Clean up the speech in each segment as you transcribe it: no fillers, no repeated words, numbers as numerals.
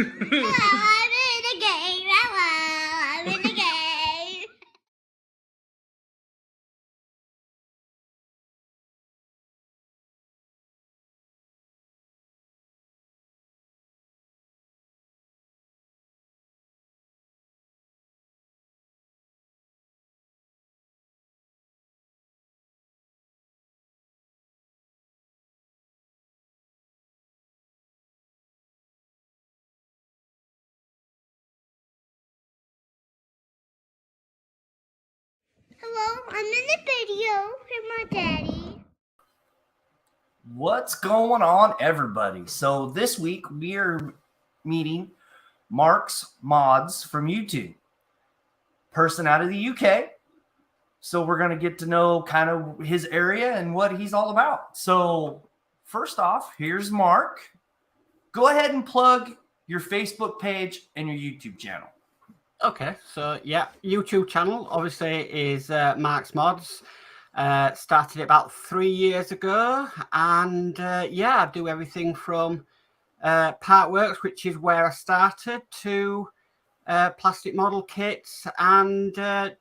I'm in the game. Hello, I'm in the game. Hello, I'm in the video with my daddy. What's going on, everybody? So this week we are meeting modz from YouTube, person out of the UK. So we're going to get to know kind of his area and what he's all about. So first off, here's Mark. Go ahead and plug your Facebook page and your YouTube channel. Okay, so yeah, YouTube channel obviously is Mark's Modz. Started it about 3 years ago, and yeah, I do everything from part works, which is where I started, to plastic model kits, and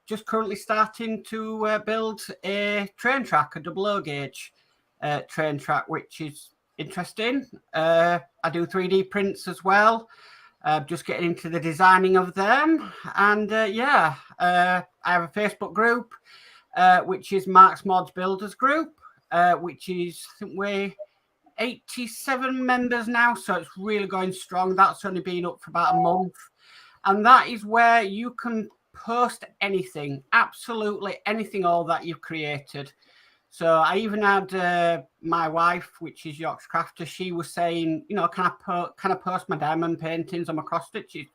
just currently starting to build a train track, a double O gauge train track, which is interesting. I do 3D prints as well. Just getting into the designing of them, and yeah, I have a Facebook group, which is Mark's Modz Builders Group, which is, I think we're 87 members now, so it's really going strong. That's only been up for about a month, and that is where you can post anything, absolutely anything, all that you've created. So I even had my wife, which is York's Crafter. She was saying, you know, can I post my diamond paintings on my cross stitches?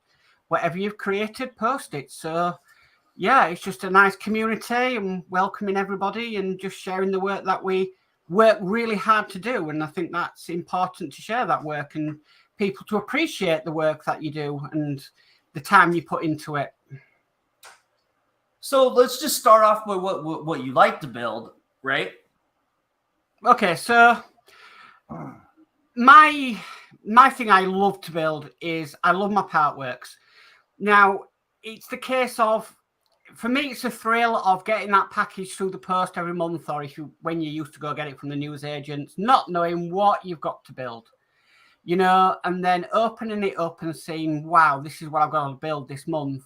Whatever you've created, post it. So yeah, it's just a nice community and welcoming everybody and just sharing the work that we work really hard to do. And I think that's important to share that work and people to appreciate the work that you do and the time you put into it. So let's just start off with what you like to build. Right. Okay, so my thing I love to build is I love my part works. Now, it's the case of, for me, it's a thrill of getting that package through the post every month, or when you used to go get it from the newsagents, not knowing what you've got to build, you know, and then opening it up and seeing, wow, this is what I've got to build this month.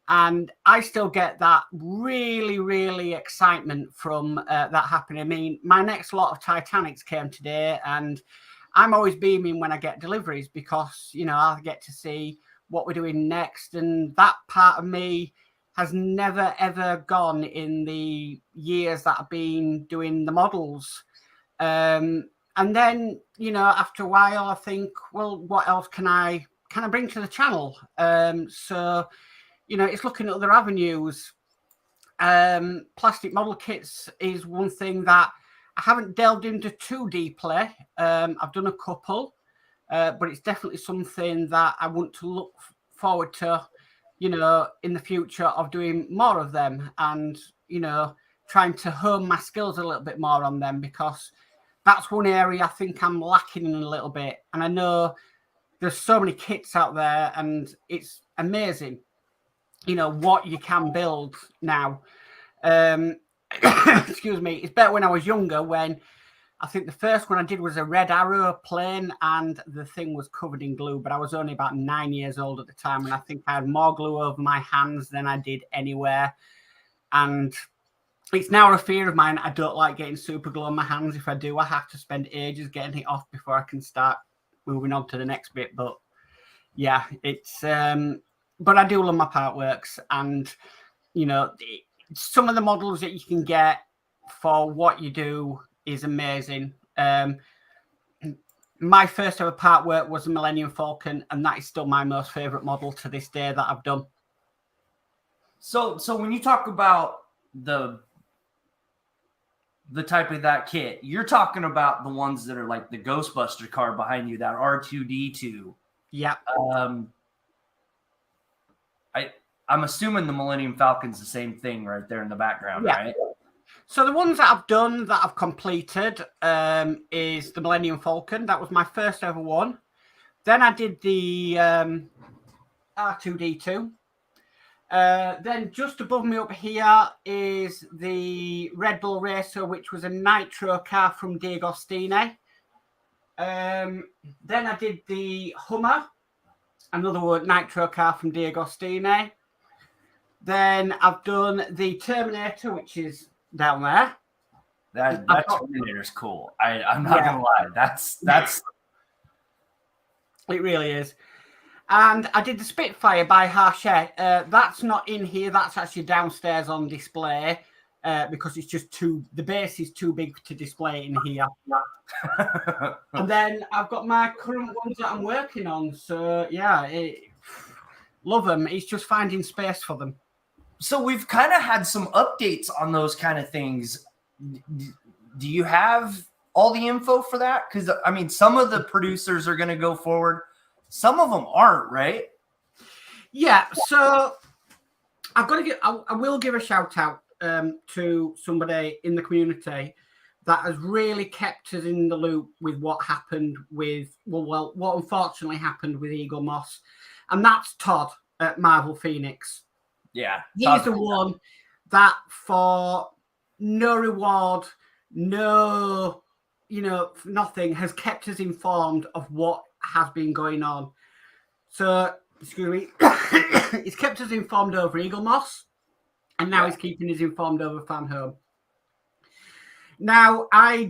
And I still get that really, really excitement from that happening. I mean, my next lot of Titanics came today, and I'm always beaming when I get deliveries because, you know, I get to see what we're doing next. And that part of me has never, ever gone in the years that I've been doing the models. And then, you know, after a while, I think, well, what else can I bring to the channel? So, you know, it's looking at other avenues. Plastic model kits is one thing that I haven't delved into too deeply. I've done a couple, but it's definitely something that I want to look forward to, you know, in the future of doing more of them and, you know, trying to hone my skills a little bit more on them, because that's one area I think I'm lacking in a little bit. And I know there's so many kits out there and it's amazing, you know, what you can build now. Excuse me. It's better when I was younger, when I think the first one I did was a Red Arrow plane and the thing was covered in glue, but I was only about 9 years old at the time. And I think I had more glue over my hands than I did anywhere. And it's now a fear of mine. I don't like getting super glue on my hands. If I do, I have to spend ages getting it off before I can start moving on to the next bit. But yeah, it's, but I do love my part works, and, you know, some of the models that you can get for what you do is amazing. My first ever part work was the Millennium Falcon, and that is still my most favorite model to this day that I've done. So when you talk about the type of that kit, you're talking about the ones that are like the Ghostbuster car behind you, that R2D2. Yeah. I'm assuming the Millennium Falcon's the same thing right there in the background, yeah. Right? So the ones that I've done, that I've completed, is the Millennium Falcon. That was my first ever one. Then I did the R2D2. Then just above me up here is the Red Bull Racer, which was a nitro car from D'Agostini. Then I did the Hummer, another nitro car from D'Agostini. Then I've done the Terminator, which is down there. That Terminator's cool. I'm not gonna lie. That's it really is. And I did the Spitfire by Hachette. That's not in here. That's actually downstairs on display because it's just the base is too big to display in here. And then I've got my current ones that I'm working on. So yeah, love them. It's just finding space for them. So we've kind of had some updates on those kind of things. Do you have all the info for that? Because I mean, some of the producers are going to go forward. Some of them aren't, right? Yeah. So I've got to I will give a shout out to somebody in the community that has really kept us in the loop with what happened with what unfortunately happened with Eagle Moss, and that's Todd at Marvel Phoenix. Yeah, he's the one that for no reward, no, nothing, has kept us informed of what has been going on. So, excuse me, he's kept us informed over Eagle Moss, and now he's keeping us informed over Fan Home. Now, I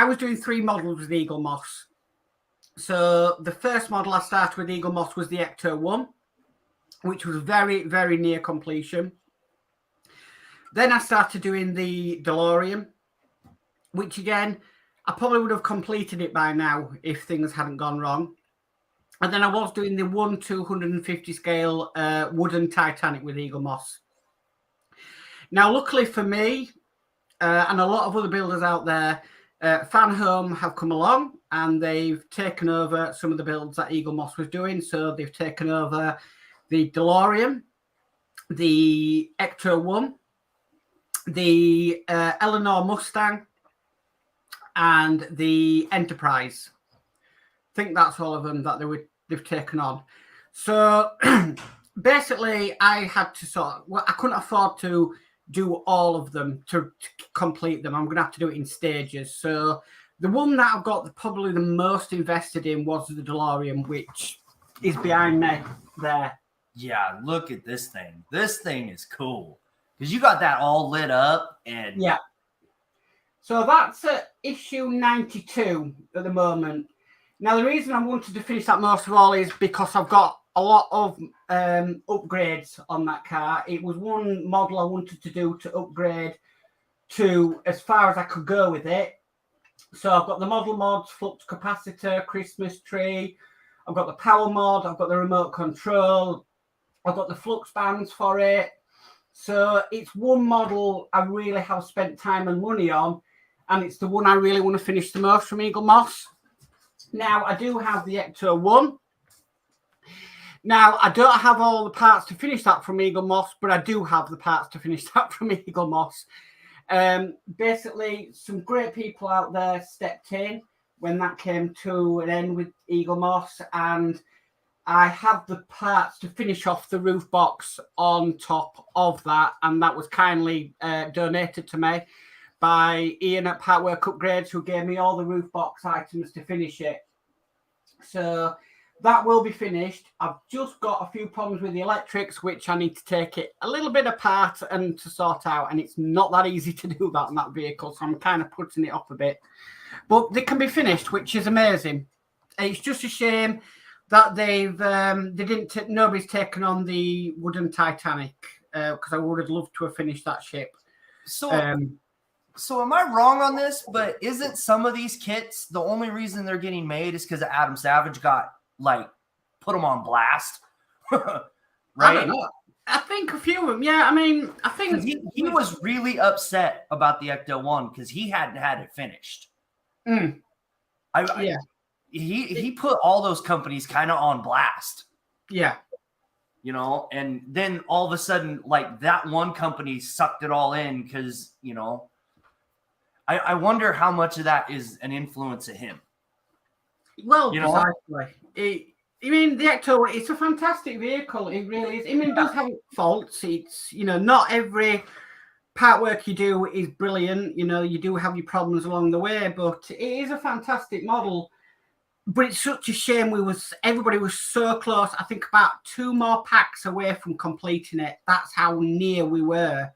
was doing 3 models with Eagle Moss. So the first model I started with Eagle Moss was the Ecto 1, which was very, very near completion. Then I started doing the DeLorean, which again, I probably would have completed it by now if things hadn't gone wrong. And then I was doing the 1/250 scale wooden Titanic with Eagle Moss. Now, luckily for me, and a lot of other builders out there, Fan Home have come along and they've taken over some of the builds that Eagle Moss was doing. So they've taken over the DeLorean, the Ecto 1, the Eleanor Mustang, and the Enterprise. I think that's all of them that they've taken on. So basically, I had to I couldn't afford to do all of them to complete them. I'm going to have to do it in stages. So the one that I've got probably the most invested in was the DeLorean, which is behind me there. Yeah, look at this thing. This thing is cool because you got that all lit up and yeah. So that's at issue 92 at the moment. Now, the reason I wanted to finish that most of all is because I've got a lot of upgrades on that car. It was one model I wanted to do to upgrade to as far as I could go with it. So I've got the model mods, flux capacitor, Christmas tree. I've got the power mod. I've got the remote control. I've got the flux bands for it. So it's one model I really have spent time and money on, and it's the one I really want to finish the most from Eagle Moss. Now, I do have the Ecto 1. Now, I don't have all the parts to finish that from Eagle Moss, but I do have the parts to finish that from Eagle Moss. Basically, some great people out there stepped in when that came to an end with Eagle Moss, and I have the parts to finish off the roof box on top of that, and that was kindly donated to me by Ian at Partwork Upgrades, who gave me all the roof box items to finish it. So that will be finished. I've just got a few problems with the electrics, which I need to take it a little bit apart and to sort out, and it's not that easy to do that on that vehicle, so I'm kind of putting it off a bit. But they can be finished, which is amazing. It's just a shame that nobody's taken on the wooden Titanic, because I would have loved to have finished that ship. So am I wrong on this? But isn't some of these kits, the only reason they're getting made is because Adam Savage got put them on blast? Right? I don't know. I think a few of them. Yeah, I mean, I think he was really upset about the Ecto 1 because he hadn't had it finished. He put all those companies kind of on blast. Yeah. And then all of a sudden, that one company sucked it all in because, I wonder how much of that is an influence of him. Well, You know? precisely. I mean, the Ecto, it's a fantastic vehicle. It really is. I mean, it does have faults. It's, not every part work you do is brilliant. You do have your problems along the way, but it is a fantastic model. But it's such a shame everybody was so close. I think about 2 more packs away from completing it. That's how near we were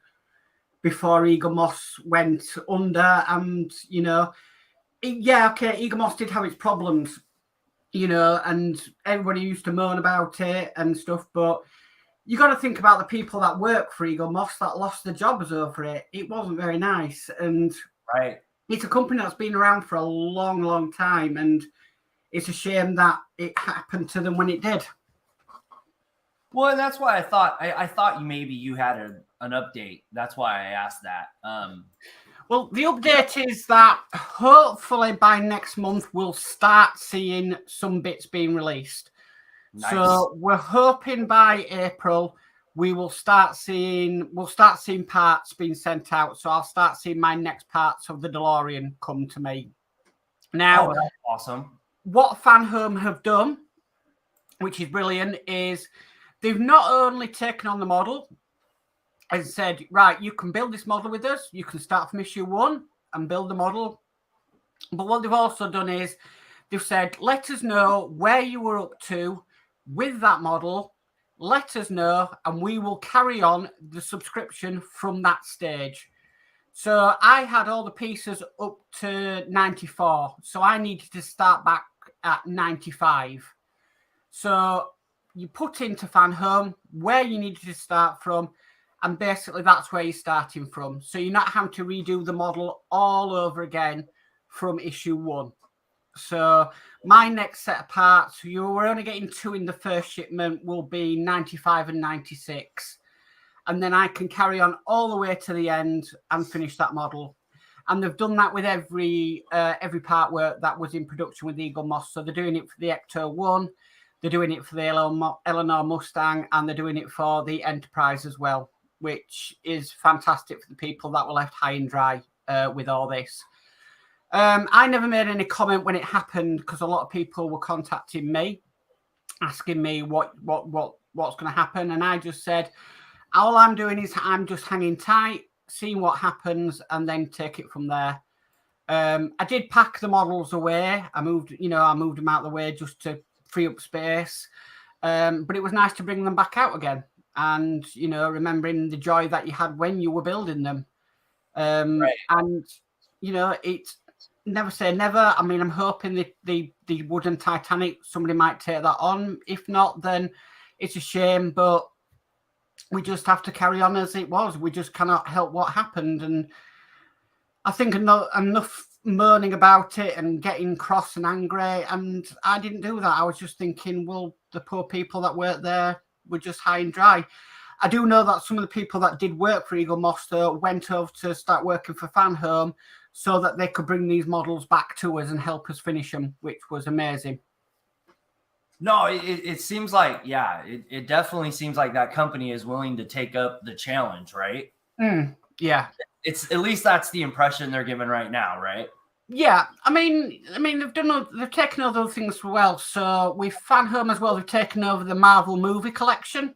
before Eagle Moss went under. And, Eagle Moss did have its problems, and everybody used to moan about it and stuff. But you got to think about the people that work for Eagle Moss that lost their jobs over it. It wasn't very nice. And Right. it's a company that's been around for a long, long time. And it's a shame that it happened to them when it did. Well, and that's why I thought maybe you had an update. That's why I asked that. Well, the update is that hopefully by next month we'll start seeing some bits being released. Nice. So we're hoping by April we'll start seeing parts being sent out. So I'll start seeing my next parts of the DeLorean come to me. Now, that's awesome. What Fan Home have done, which is brilliant, is they've not only taken on the model and said, right, you can build this model with us. You can start from issue 1 and build the model. But what they've also done is they've said, let us know where you were up to with that model. Let us know, and we will carry on the subscription from that stage. So I had all the pieces up to 94. So I needed to start back at 95. So you put into Fan Home where you needed to start from, and basically that's where you're starting from. So you're not having to redo the model all over again from issue 1. So my next set of parts, you were only getting 2 in the first shipment, will be 95 and 96. And then I can carry on all the way to the end and finish that model. And they've done that with every part work that was in production with Eagle Moss. So they're doing it for the Ecto 1, they're doing it for the Eleanor Mustang, and they're doing it for the Enterprise as well, which is fantastic for the people that were left high and dry with all this. I never made any comment when it happened because a lot of people were contacting me, asking me what's going to happen. And I just said, all I'm doing is I'm just hanging tight, seeing what happens, and then take it from there. I did pack the models away. I moved them out of the way just to free up space. But it was nice to bring them back out again. And, remembering the joy that you had when you were building them. Right. And, it's never say never. I mean, I'm hoping the wooden Titanic, somebody might take that on. If not, then it's a shame. But we just have to carry on as it was. We just cannot help what happened. And I think enough moaning about it and getting cross and angry. And I didn't do that. I was just thinking, well, the poor people that worked there were just high and dry. I do know that some of the people that did work for Eagle Moss went over to start working for Fan Home so that they could bring these models back to us and help us finish them, which was amazing. No, it seems like, it definitely seems like that company is willing to take up the challenge, right? Yeah. It's at least that's the impression they're giving right now, right? Yeah, I mean, they've taken over other things as well. So with Fan Home as well, they've taken over the Marvel movie collection.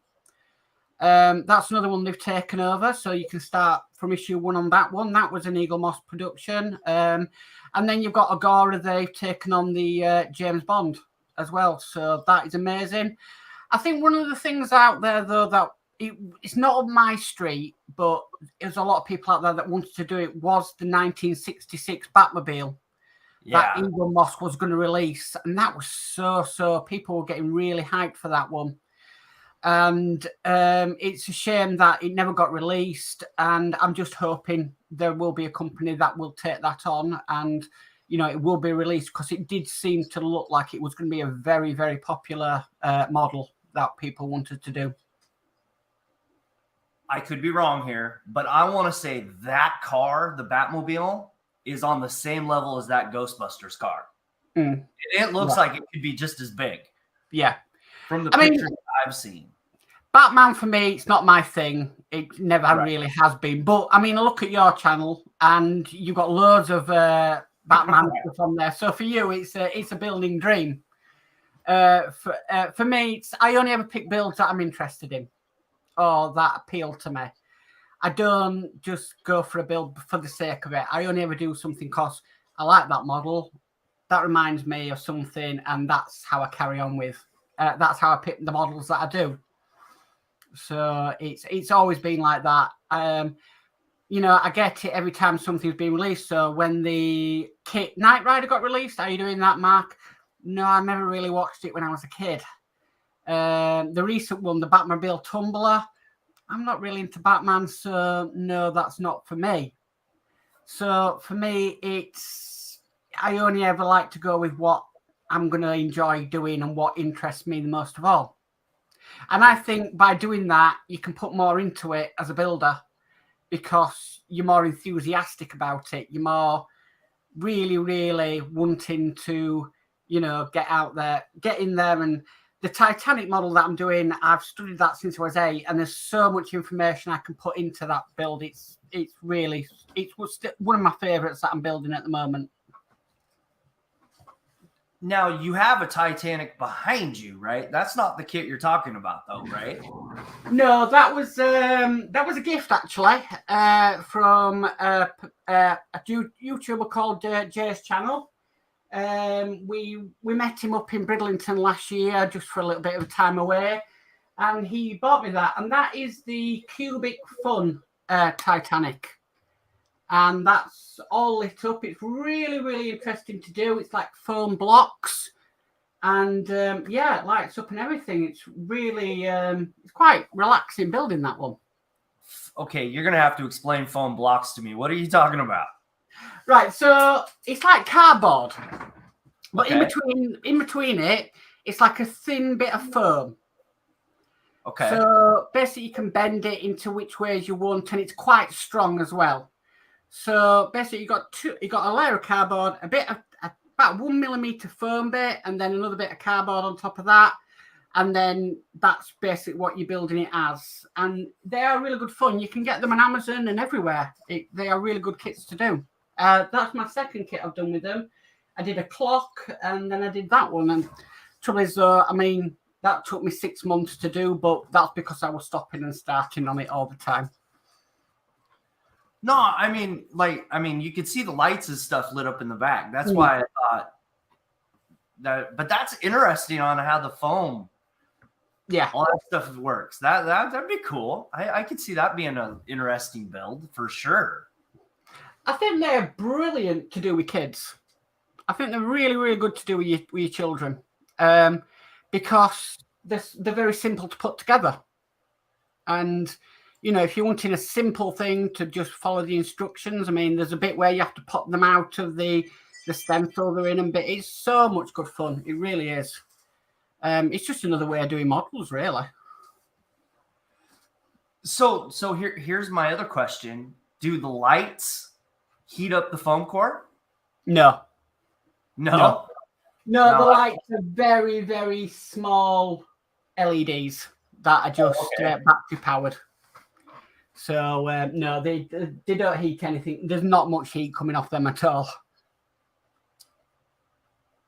That's another one they've taken over. So you can start from issue 1 on that one. That was an Eagle Moss production. And then you've got Agora. They've taken on the James Bond as well. So that is amazing. I think one of the things out there, though, that it's not on my street, but there's a lot of people out there that wanted to do it, was the 1966 Batmobile that Eagle Moss was going to release. And that was so people were getting really hyped for that one. And it's a shame that it never got released. And I'm just hoping there will be a company that will take that on and, it will be released, because it did seem to look like it was going to be a very, very popular model that people wanted to do. I could be wrong here, but I want to say that car, the Batmobile, is on the same level as that Ghostbusters car. It looks like it could be just as big. Yeah. From the pictures I've seen. Batman, for me, it's not my thing. It never really has been. But, I mean, look at your channel, and you've got loads of Batman stuff on there. So for you, it's a building dream. For me, I only ever pick builds that I'm interested in or that appeal to me. I don't just go for a build for the sake of it. I only ever do something because I like that model. That reminds me of something, and that's how I carry on with. That's how I pick the models that I do. So it's always been like that. I get it every time something's been released. So when the kit Knight Rider got released, are you doing that, Mark? No, I never really watched it when I was a kid. The recent one, the Batmobile Tumbler, I'm not really into Batman, so no, that's not for me. So for me, I only ever like to go with what I'm going to enjoy doing and what interests me the most of all. And I think by doing that, you can put more into it as a builder because you're more enthusiastic about it. You're more really, really wanting to, get out there, get in there. And the Titanic model that I'm doing, I've studied that since I was 8, and there's so much information I can put into that build. It's one of my favorites that I'm building at the moment. Now you have a Titanic behind you, right? That's not the kit you're talking about, though, right? No, that was a gift actually from a YouTuber called Jay's channel. We met him up in Bridlington last year just for a little bit of time away, and he bought me that, and that is the Cubic Fun Titanic. And that's all lit up. It's really, really interesting to do. It's like foam blocks. And it lights up and everything. It's really, it's quite relaxing building that one. Okay, you're going to have to explain foam blocks to me. What are you talking about? Right, so it's like cardboard. But okay. in between it, it's like a thin bit of foam. Okay. So basically you can bend it into which ways you want, and it's quite strong as well. So basically, you got a layer of cardboard, about 1 millimeter foam bit, and then another bit of cardboard on top of that, and then that's basically what you're building it as. And they are really good fun. You can get them on Amazon and everywhere. They are really good kits to do. That's my second kit I've done with them. I did a clock, and then I did that one. And trouble is, that took me 6 months to do, but that's because I was stopping and starting on it all the time. No, you could see the lights and stuff lit up in the back. That's why I thought that. But that's interesting on how the foam, all that stuff works. That'd be cool. I could see that being an interesting build for sure. I think they're brilliant to do with kids. I think they're really, really good to do with your children, because they're very simple to put together, and. If you're wanting a simple thing to just follow the instructions, there's a bit where you have to pop them out of the stencil they're in, but it's so much good fun. It really is. It's just another way of doing models, really. So here's my other question. Do the lights heat up the foam core? No. No, the lights are very, very small LEDs that are just battery powered. So no, they don't heat anything. There's not much heat coming off them at all.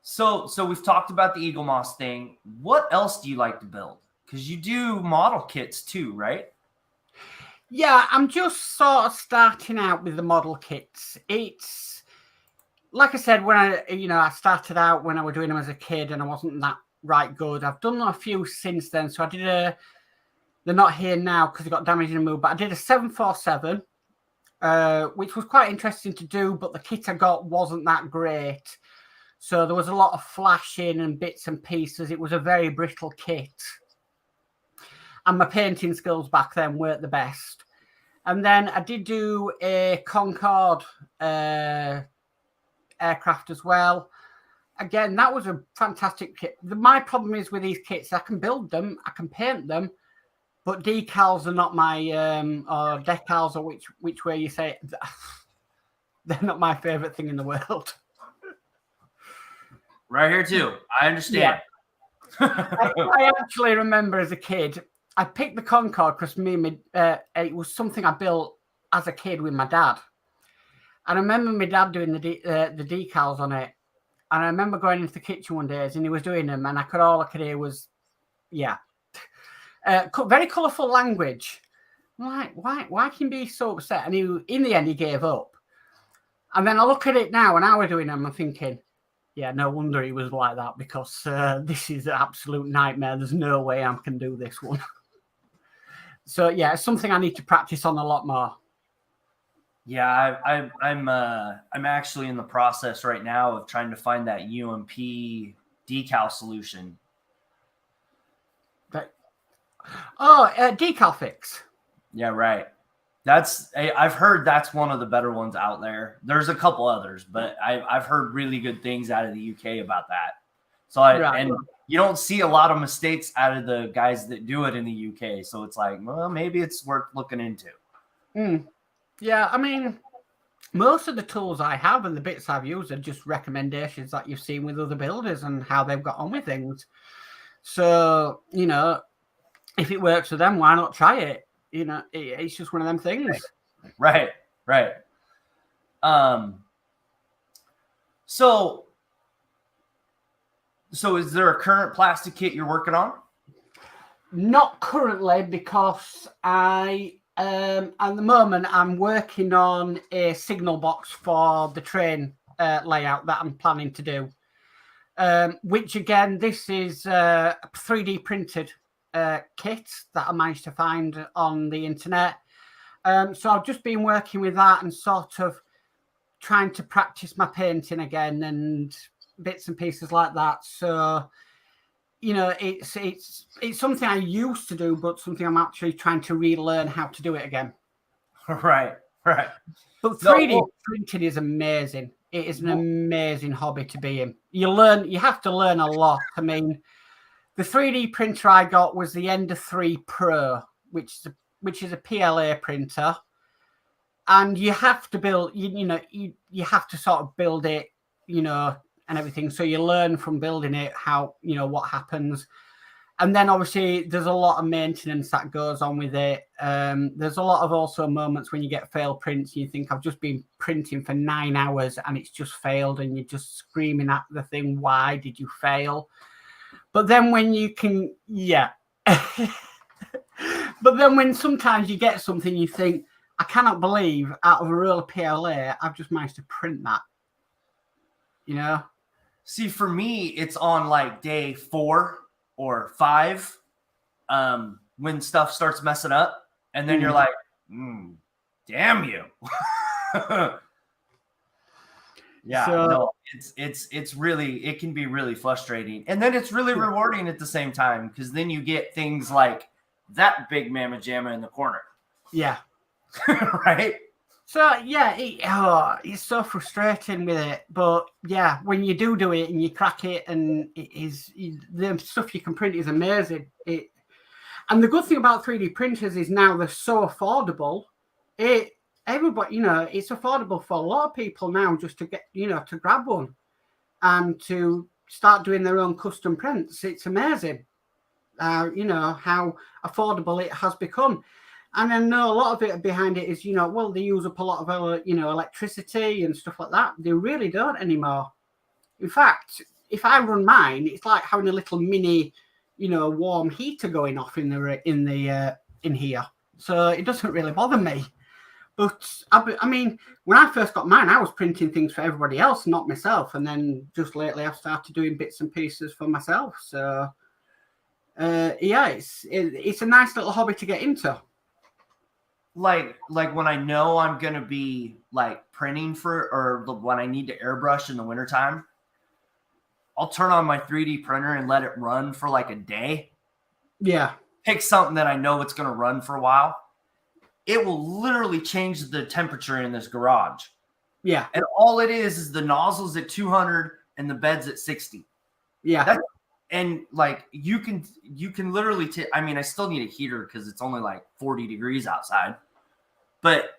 So we've talked about the Eagle Moss thing. What else do you like to build? Because you do model kits too, right? Yeah, I'm just sort of starting out with the model kits. It's like I said, when I started out when I was doing them as a kid, and I wasn't that right good. I've done a few since then. So I did they're not here now because they got damaged in a move, but I did a 747, which was quite interesting to do, but the kit I got wasn't that great. So there was a lot of flashing and bits and pieces. It was a very brittle kit. And my painting skills back then weren't the best. And then I did do a Concorde aircraft as well. Again, that was a fantastic kit. My problem is with these kits, I can build them, I can paint them, but decals are not my, or decals, or which way you say it, they're not my favorite thing in the world. Right here too. I understand. Yeah. I actually remember as a kid, I picked the Concorde because it was something I built as a kid with my dad. And I remember my dad doing the decals on it. And I remember going into the kitchen one day and he was doing them, and all I could hear was, yeah, very colourful language. I'm like, why can he be so upset? And in the end, he gave up. And then I look at it now, and how we're doing them, I'm thinking, yeah, no wonder he was like that, because this is an absolute nightmare. There's no way I can do this one. So yeah, it's something I need to practice on a lot more. Yeah, I'm actually in the process right now of trying to find that UMP decal solution. Decal fix. Yeah, right. I've heard that's one of the better ones out there. There's a couple others, but I've heard really good things out of the UK about that. So and you don't see a lot of mistakes out of the guys that do it in the UK. So it's like, well, maybe it's worth looking into. Yeah, I mean, most of the tools I have and the bits I've used are just recommendations that you've seen with other builders and how they've got on with things. So, you know, if it works for them, why not try it? You know, it's just one of them things. Right. So is there a current plastic kit you're working on? Not currently, because at the moment, I'm working on a signal box for the train layout that I'm planning to do. Which again, this is a 3D printed kit that I managed to find on the internet. So I've just been working with that and sort of trying to practice my painting again and bits and pieces like that. So, you know, it's something I used to do, but something I'm actually trying to relearn how to do it again. Right. But 3D printing is amazing. It is an amazing hobby to be in. You have to learn a lot. I mean, the 3D printer I got was the Ender 3 Pro, which is a PLA printer, and you have to build. You have to sort of build it, you know, and everything. So you learn from building it how, you know, what happens. And then obviously there's a lot of maintenance that goes on with it. There's a lot of also moments when you get failed prints and you think, I've just been printing for 9 hours and it's just failed, and you're just screaming at the thing, why did you fail? But then when you can, but then when sometimes you get something, you think, I cannot believe out of a roll of PLA, I've just managed to print that, you know? See, for me, it's on like day 4 or 5 when stuff starts messing up. And then you're like, damn you. Yeah, so, no, it's really, it can be really frustrating. And then it's really rewarding at the same time, because then you get things like that big mamma jamma in the corner. Yeah. Right? So, yeah, it's so frustrating with it. But, yeah, when you do it and you crack it, and the stuff you can print is amazing. And the good thing about 3D printers is now they're so affordable. Everybody, you know, it's affordable for a lot of people now just to get, you know, to grab one and to start doing their own custom prints. It's amazing, you know, how affordable it has become. And I know a lot of it behind it is, you know, well, they use up a lot of, you know, electricity and stuff like that. They really don't anymore. In fact, if I run mine, it's like having a little mini, you know, warm heater going off in here. So it doesn't really bother me. But I mean, when I first got mine, I was printing things for everybody else, not myself. And then just lately, I've started doing bits and pieces for myself. So yeah, it's a nice little hobby to get into. Like when I know I'm going to be like printing or when I need to airbrush in the wintertime, I'll turn on my 3D printer and let it run for like a day. Yeah. Pick something that I know it's going to run for a while. It will literally change the temperature in this garage. Yeah. And all it is the nozzle's at 200 and the bed's at 60. Yeah. And like you can literally I mean, I still need a heater because it's only like 40 degrees outside, but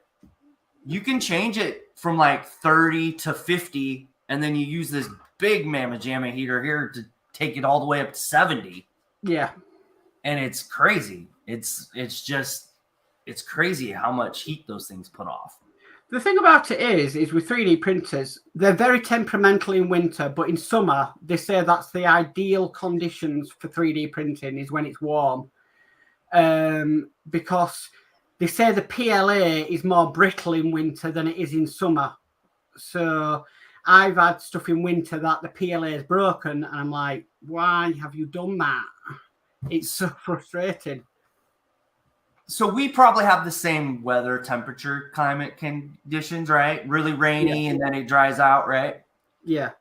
you can change it from like 30 to 50, and then you use this big mamma jamma heater here to take it all the way up to 70. Yeah. And it's crazy. It's crazy how much heat those things put off. The thing about it is with 3D printers, they're very temperamental in winter, but in summer, they say that's the ideal conditions for 3D printing is when it's warm. Because they say the PLA is more brittle in winter than it is in summer. So I've had stuff in winter that the PLA is broken, and I'm like, why have you done that? It's so frustrating. So we probably have the same weather, temperature, climate conditions, right? Really rainy, and then it dries out, right? Yeah.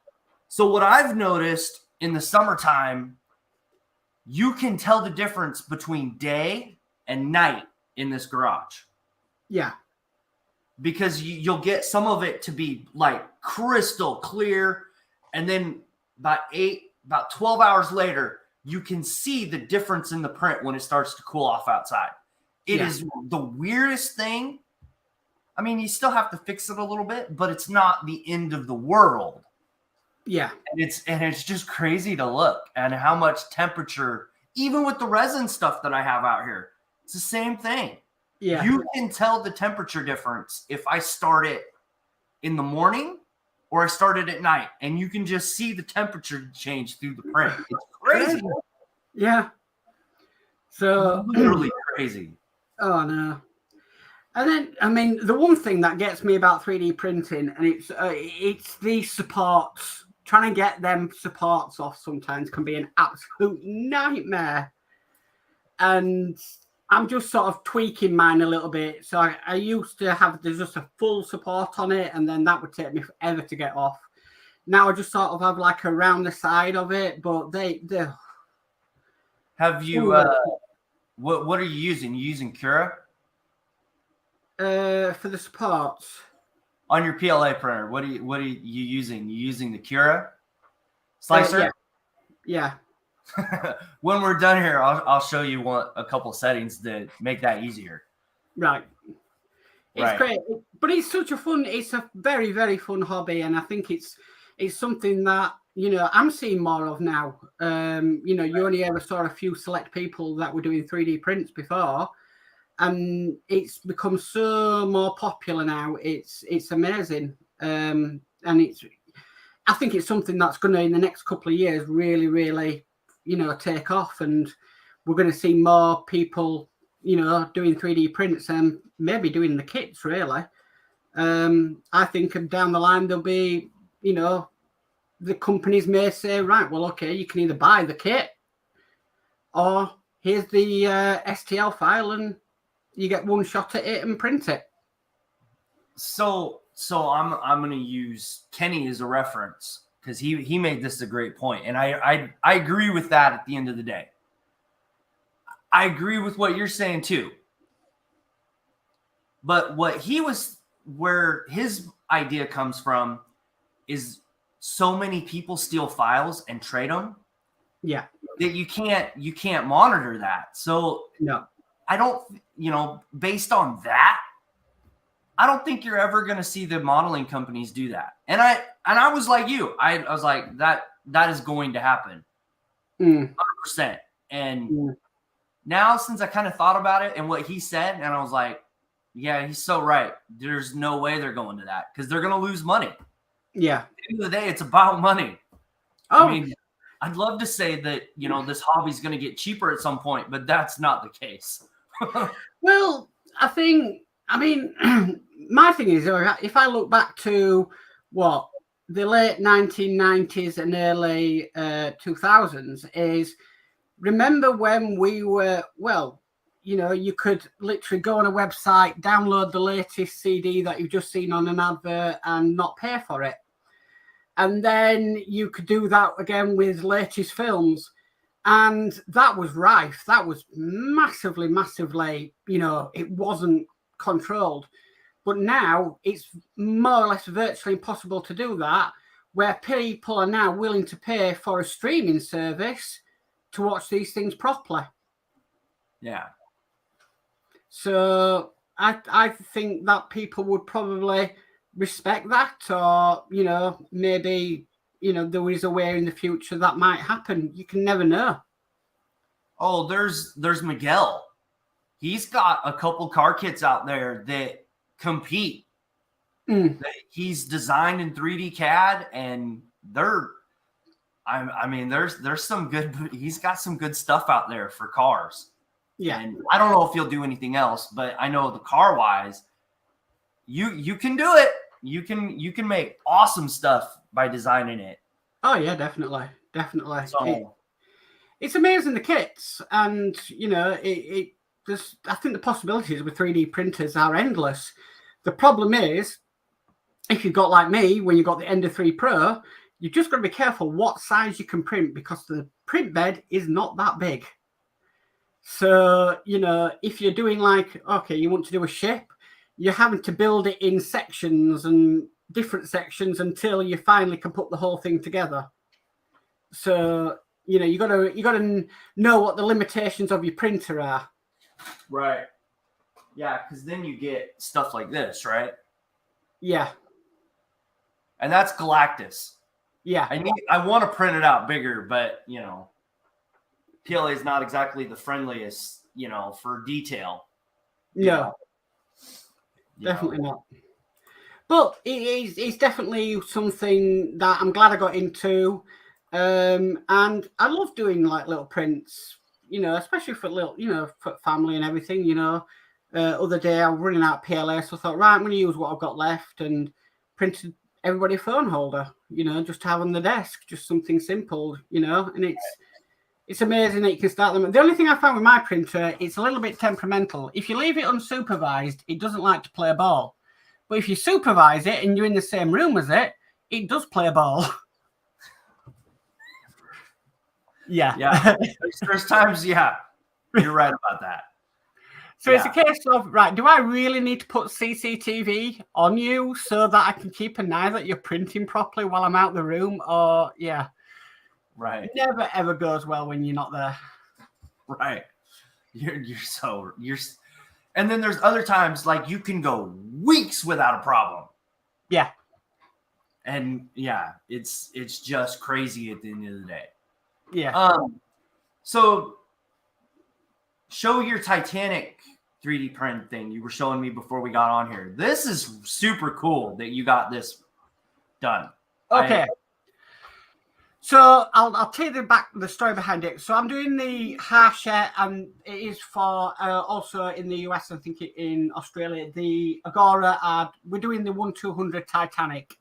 So what I've noticed in the summertime, you can tell the difference between day and night in this garage. Yeah. Because you'll get some of it to be like crystal clear, and then about 12 hours later, you can see the difference in the print when it starts to cool off outside. It is the weirdest thing. I mean, you still have to fix it a little bit, but it's not the end of the world. Yeah. And it's just crazy to look and how much temperature, even with the resin stuff that I have out here, it's the same thing. Yeah. You can tell the temperature difference if I start it in the morning or I start it at night, and you can just see the temperature change through the print. It's crazy. Yeah. So literally crazy. Oh no. And then, I mean, the one thing that gets me about 3D printing, and it's the supports. Trying to get them supports off sometimes can be an absolute nightmare. And I'm just sort of tweaking mine a little bit. So I used to have there's just a full support on it, and then that would take me forever to get off. Now I just sort of have like around the side of it, but they have you what are you using? You using Cura? For the supports. On your PLA printer, what are you using? You using the Cura slicer? Yeah. When we're done here, I'll show you a couple settings that make that easier. Right. It's great, but it's such a fun. It's a very, very fun hobby, and I think it's something that I'm seeing more of now. You only ever saw a few select people that were doing 3D prints before, and it's become so more popular now. It's amazing, and I think it's something that's going to in the next couple of years really, really take off, and we're going to see more people doing 3D prints and maybe doing the kits. Really, I think down the line there'll be the companies may say, right, well, okay, you can either buy the kit or here's the STL file and you get one shot at it and print it. So I'm going to use Kenny as a reference because he made this a great point, and I agree with that. At the end of the day, I agree with what you're saying too. But where his idea comes from is so many people steal files and trade them. Yeah, that you can't monitor that. So no. I don't, based on that, I don't think you're ever going to see the modeling companies do that. And I was like you. I was like, that is going to happen 100%. And now since I kind of thought about it and what he said, and I was like, yeah, he's so right. There's no way they're going to that because they're going to lose money. Yeah. At the end of the day, it's about money. Oh. I mean, I'd love to say that, this hobby's going to get cheaper at some point, but that's not the case. Well, my thing is, if I look back to the late 1990s and early 2000s, is remember when we were, you could literally go on a website, download the latest CD that you've just seen on an advert and not pay for it. And then you could do that again with latest films. And that was rife. That was massively, massively, it wasn't controlled. But now it's more or less virtually impossible to do that, where people are now willing to pay for a streaming service to watch these things properly. Yeah. So I think that people would probably respect that, or, maybe, there is a way in the future that might happen. You can never know. Oh, there's Miguel. He's got a couple car kits out there that compete He's designed in 3D CAD, and I mean, there's some good. He's got some good stuff out there for cars. Yeah, and I don't know if he'll do anything else, but I know the car wise, you can do it. You can make awesome stuff by designing it. Oh yeah, definitely. So, It's amazing, the kits, and there's, I think the possibilities with 3D printers are endless. The problem is, if you've got like me, when you've got the Ender 3 Pro, you've just got to be careful what size you can print, because the print bed is not that big. So, if you're doing like, okay, you want to do a ship, you're having to build it in sections and different sections until you finally can put the whole thing together. So, you got to know what the limitations of your printer are. right. Yeah, because then you get stuff like this, right? Yeah. And that's Galactus. Yeah. I want to print it out bigger, but PLA is not exactly the friendliest, for detail. No. Definitely not. But it's definitely something that I'm glad I got into. And I love doing like little prints, especially for little, for family and everything, Other day I was running out of PLA, so I thought, right, I'm going to use what I've got left, and printed everybody a phone holder, just to have on the desk, just something simple, and it's amazing that you can start them. The only thing I found with my printer, it's a little bit temperamental. If you leave it unsupervised, it doesn't like to play a ball. But if you supervise it and you're in the same room as it, it does play a ball. Yeah. There's times, you're right about that. So it's a case of, right, do I really need to put CCTV on you so that I can keep an eye that you're printing properly while I'm out the room? Or, right. It never, ever goes well when you're not there. Right. And then there's other times, like, you can go weeks without a problem. Yeah. And, it's just crazy at the end of the day. Yeah. So show your Titanic 3D print thing you were showing me before we got on here. This is super cool that you got this done. Okay. So I'll tell you the story behind it. So I'm doing the Harsher, and it is for also in the US, I think in Australia, the Agora. We're doing the 1/200 Titanic,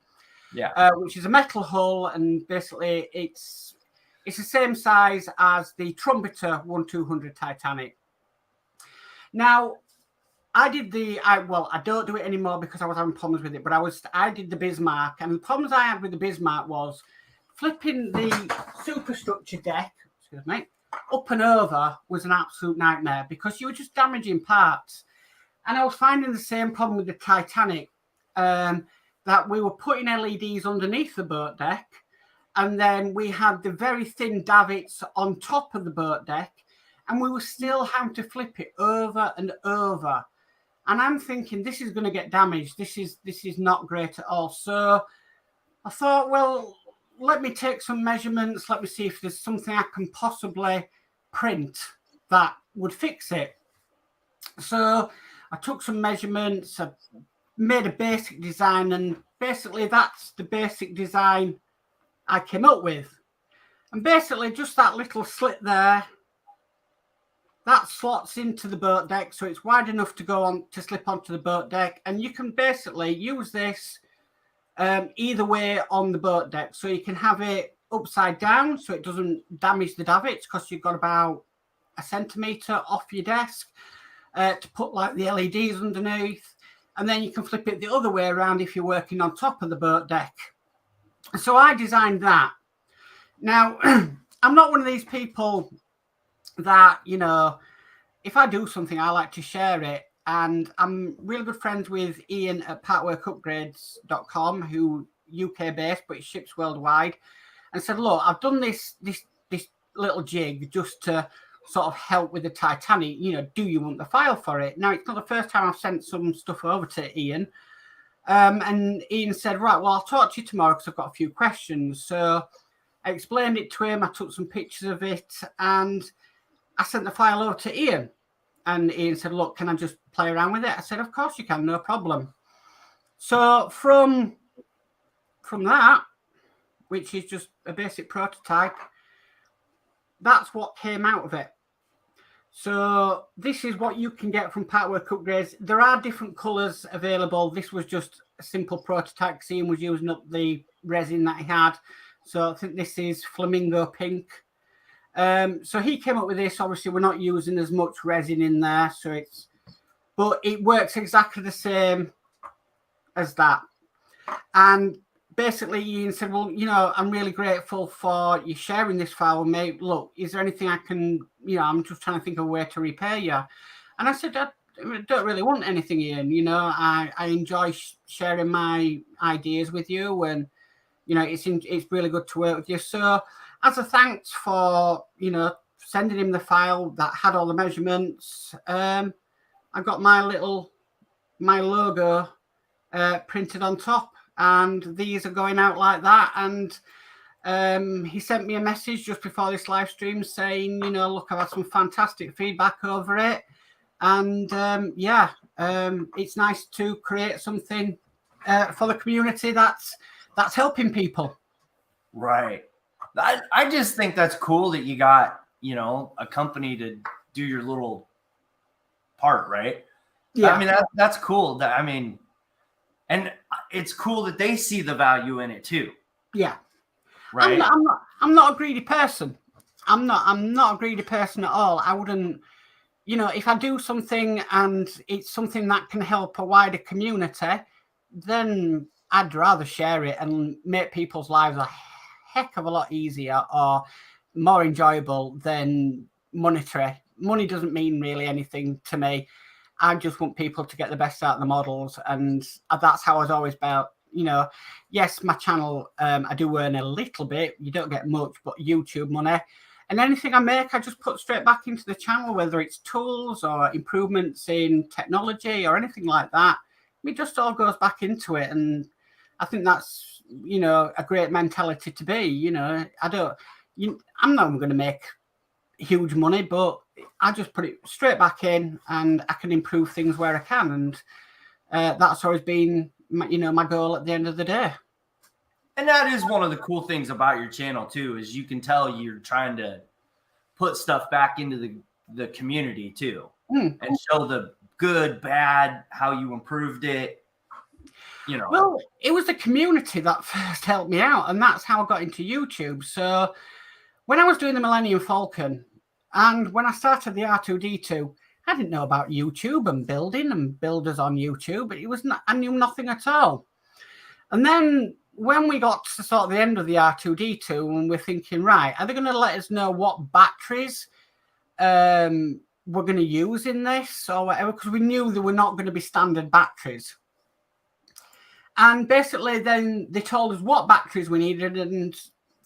which is a metal hull, and basically it's the same size as the Trumpeter 1/200 Titanic. Now, I don't do it anymore because I was having problems with it, but I did the Bismarck, and the problems I had with the Bismarck was flipping the superstructure deck, up and over was an absolute nightmare because you were just damaging parts. And I was finding the same problem with the Titanic, that we were putting LEDs underneath the boat deck, and then we had the very thin davits on top of the boat deck, and we were still having to flip it over and over. And I'm thinking, this is going to get damaged. This is not great at all. So I thought, well, let me take some measurements. Let me see if there's something I can possibly print that would fix it. So I took some measurements, I made a basic design, and basically that's the basic design I came up with. And basically just that little slit there, that slots into the boat deck, so it's wide enough to go on to slip onto the boat deck, and you can basically use this either way on the boat deck. So you can have it upside down so it doesn't damage the davits, because you've got about 1 centimetre off your desk to put like the LEDs underneath, and then you can flip it the other way around if you're working on top of the boat deck. So I designed that. Now, I'm not one of these people that, if I do something, I like to share it. And I'm really good friends with Ian at partworkupgrades.com, who UK based, but it ships worldwide, and said, look, I've done this little jig just to sort of help with the Titanic. Do you want the file for it? Now, it's not the first time I've sent some stuff over to Ian. And Ian said, right, well, I'll talk to you tomorrow because I've got a few questions. So I explained it to him. I took some pictures of it, and I sent the file over to Ian. And Ian said, look, can I just play around with it? I said, of course you can, no problem. So from that, which is just a basic prototype, that's what came out of it. So this is what you can get from Partwork Upgrades. There are different colours available. This was just a simple prototype. Ian was using up the resin that he had. So I think this is flamingo pink. So he came up with this. Obviously, we're not using as much resin in there, but it works exactly the same as that. And basically, Ian said, well, I'm really grateful for you sharing this file with me. Look, is there anything I can, I'm just trying to think of a way to repay you. And I said, I don't really want anything, Ian. I enjoy sharing my ideas with you, and, it's really good to work with you. So as a thanks for, sending him the file that had all the measurements, I got my logo printed on top. And these are going out like that. And he sent me a message just before this live stream saying, look, I've had some fantastic feedback over it. And it's nice to create something for the community that's helping people. Right. I just think that's cool that you got, a company to do your little part, right? Yeah. I mean, that's cool. And it's cool that they see the value in it too. Yeah. Right. I'm not a greedy person. I'm not a greedy person at all. I wouldn't, if I do something and it's something that can help a wider community, then I'd rather share it and make people's lives a heck of a lot easier or more enjoyable than monetary. Money doesn't mean really anything to me. I just want people to get the best out of the models, and that's how I was always about. Yes, my channel, I do earn a little bit. You don't get much, but YouTube money, and anything I make, I just put straight back into the channel, whether it's tools or improvements in technology or anything like that. It just all goes back into it, and I think that's a great mentality to be. I'm not going to make huge money, but I just put it straight back in, and I can improve things where I can, and that's always been my goal at the end of the day. And that is one of the cool things about your channel too, is you can tell you're trying to put stuff back into the community too, and show the good, bad, how you improved it. Well, it was the community that first helped me out, and that's how I got into YouTube. So when I was doing the Millennium Falcon, and when I started the R2D2, I didn't know about YouTube and building and builders on YouTube. I knew nothing at all. And then when we got to sort of the end of the R2D2, and we're thinking, right, are they going to let us know what batteries we're going to use in this or whatever? Because we knew there were not going to be standard batteries. And basically then they told us what batteries we needed. And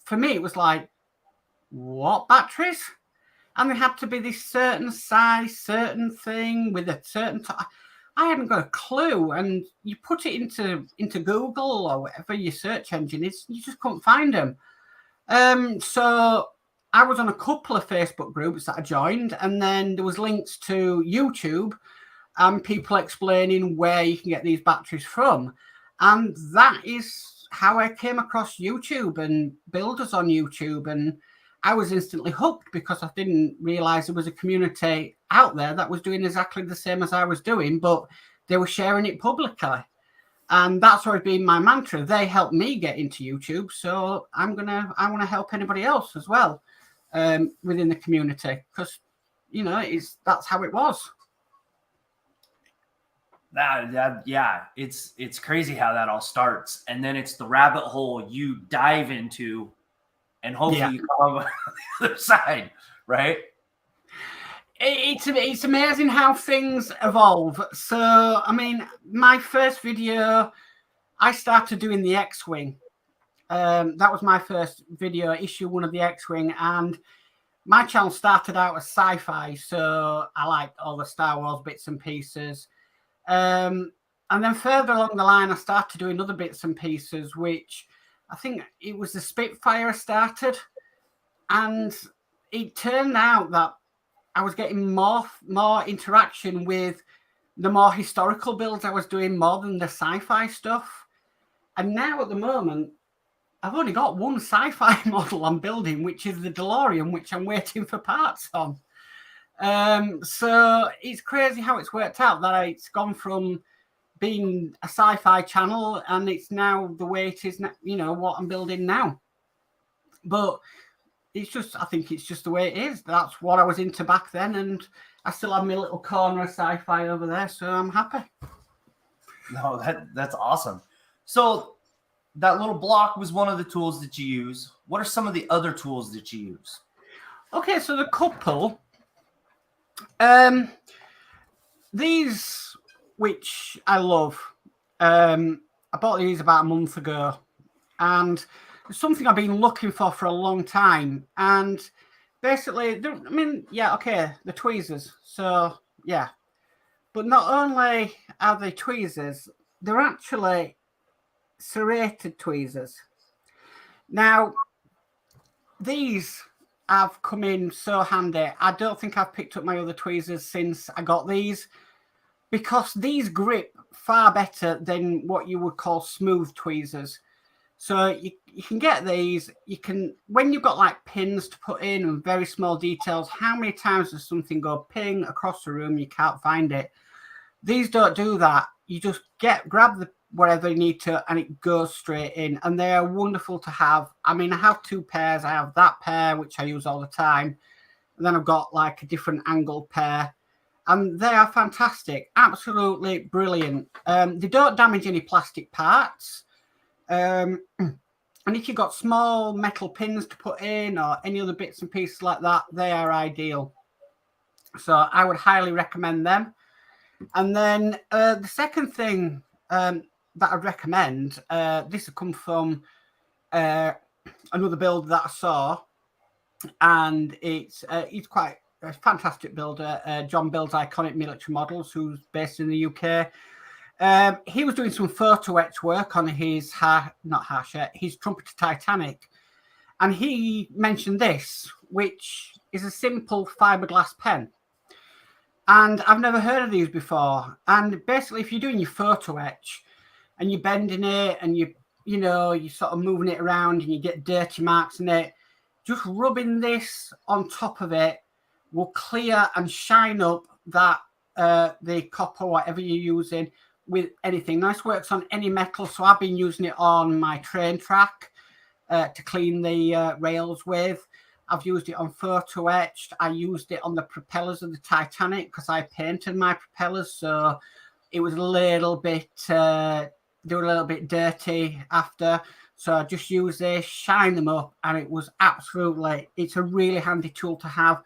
for me, it was like, what batteries? And they had to be this certain size, certain thing with a certain I hadn't got a clue. And you put it into Google or whatever your search engine is, you just couldn't find them. So I was on a couple of Facebook groups that I joined, and then there was links to YouTube and people explaining where you can get these batteries from. And that is how I came across YouTube and builders on YouTube. And I was instantly hooked because I didn't realize there was a community out there that was doing exactly the same as I was doing, but they were sharing it publicly. And that's always been my mantra. They helped me get into YouTube, so I want to help anybody else as well within the community, because that's how it was. It's crazy how that all starts, and then it's the rabbit hole you dive into, and hopefully you come on the other side, right? It's amazing how things evolve. So, I mean, my first video, I started doing the X-Wing. That was my first video, issue 1 of the X-Wing, and my channel started out as sci-fi, so I liked all the Star Wars bits and pieces. And then further along the line, I started doing other bits and pieces, which I think it was the Spitfire I started. And it turned out that I was getting more interaction with the more historical builds I was doing more than the sci-fi stuff. And now at the moment, I've only got one sci-fi model I'm building, which is the DeLorean, which I'm waiting for parts on. So it's crazy how it's worked out that it's gone from being a sci-fi channel and it's now the way it is, what I'm building now. But it's just, I think it's just the way it is. That's what I was into back then, and I still have my little corner of sci-fi over there, so I'm happy. No, that's awesome. So that little block was one of the tools that you use. What are some of the other tools that you use? Okay, so the couple, these, which I love, I bought these about a month ago, and it's something I've been looking for a long time. And basically, the tweezers. So, yeah. But not only are they tweezers, they're actually serrated tweezers. Now, these have come in so handy. I don't think I've picked up my other tweezers since I got these, because these grip far better than what you would call smooth tweezers. So you can get these, when you've got like pins to put in and very small details, how many times does something go ping across the room, you can't find it. These don't do that. You just grab the whatever you need to, and it goes straight in. And they are wonderful to have. I mean, I have two pairs. I have that pair, which I use all the time. And then I've got like a different angled pair. And they are fantastic. Absolutely brilliant. They don't damage any plastic parts. And if you've got small metal pins to put in or any other bits and pieces like that, they are ideal. So I would highly recommend them. And then the second thing that I'd recommend, this has come from another build that I saw, and he's quite a fantastic builder. John builds iconic military models, who's based in the UK. He was doing some photo etch work on his his Trumpeter Titanic, and he mentioned this, which is a simple fiberglass pen. And I've never heard of these before. And basically, if you're doing your photo etch and you're bending it and you're sort of moving it around and you get dirty marks in it, just rubbing this on top of it will clear and shine up that the copper, whatever you're using, with anything. This works on any metal, so I've been using it on my train track to clean the rails with. I've used it on photo etched. I used it on the propellers of the Titanic because I painted my propellers, so it was a little bit they were a little bit dirty after. So I just used this, shine them up, and it was it's a really handy tool to have.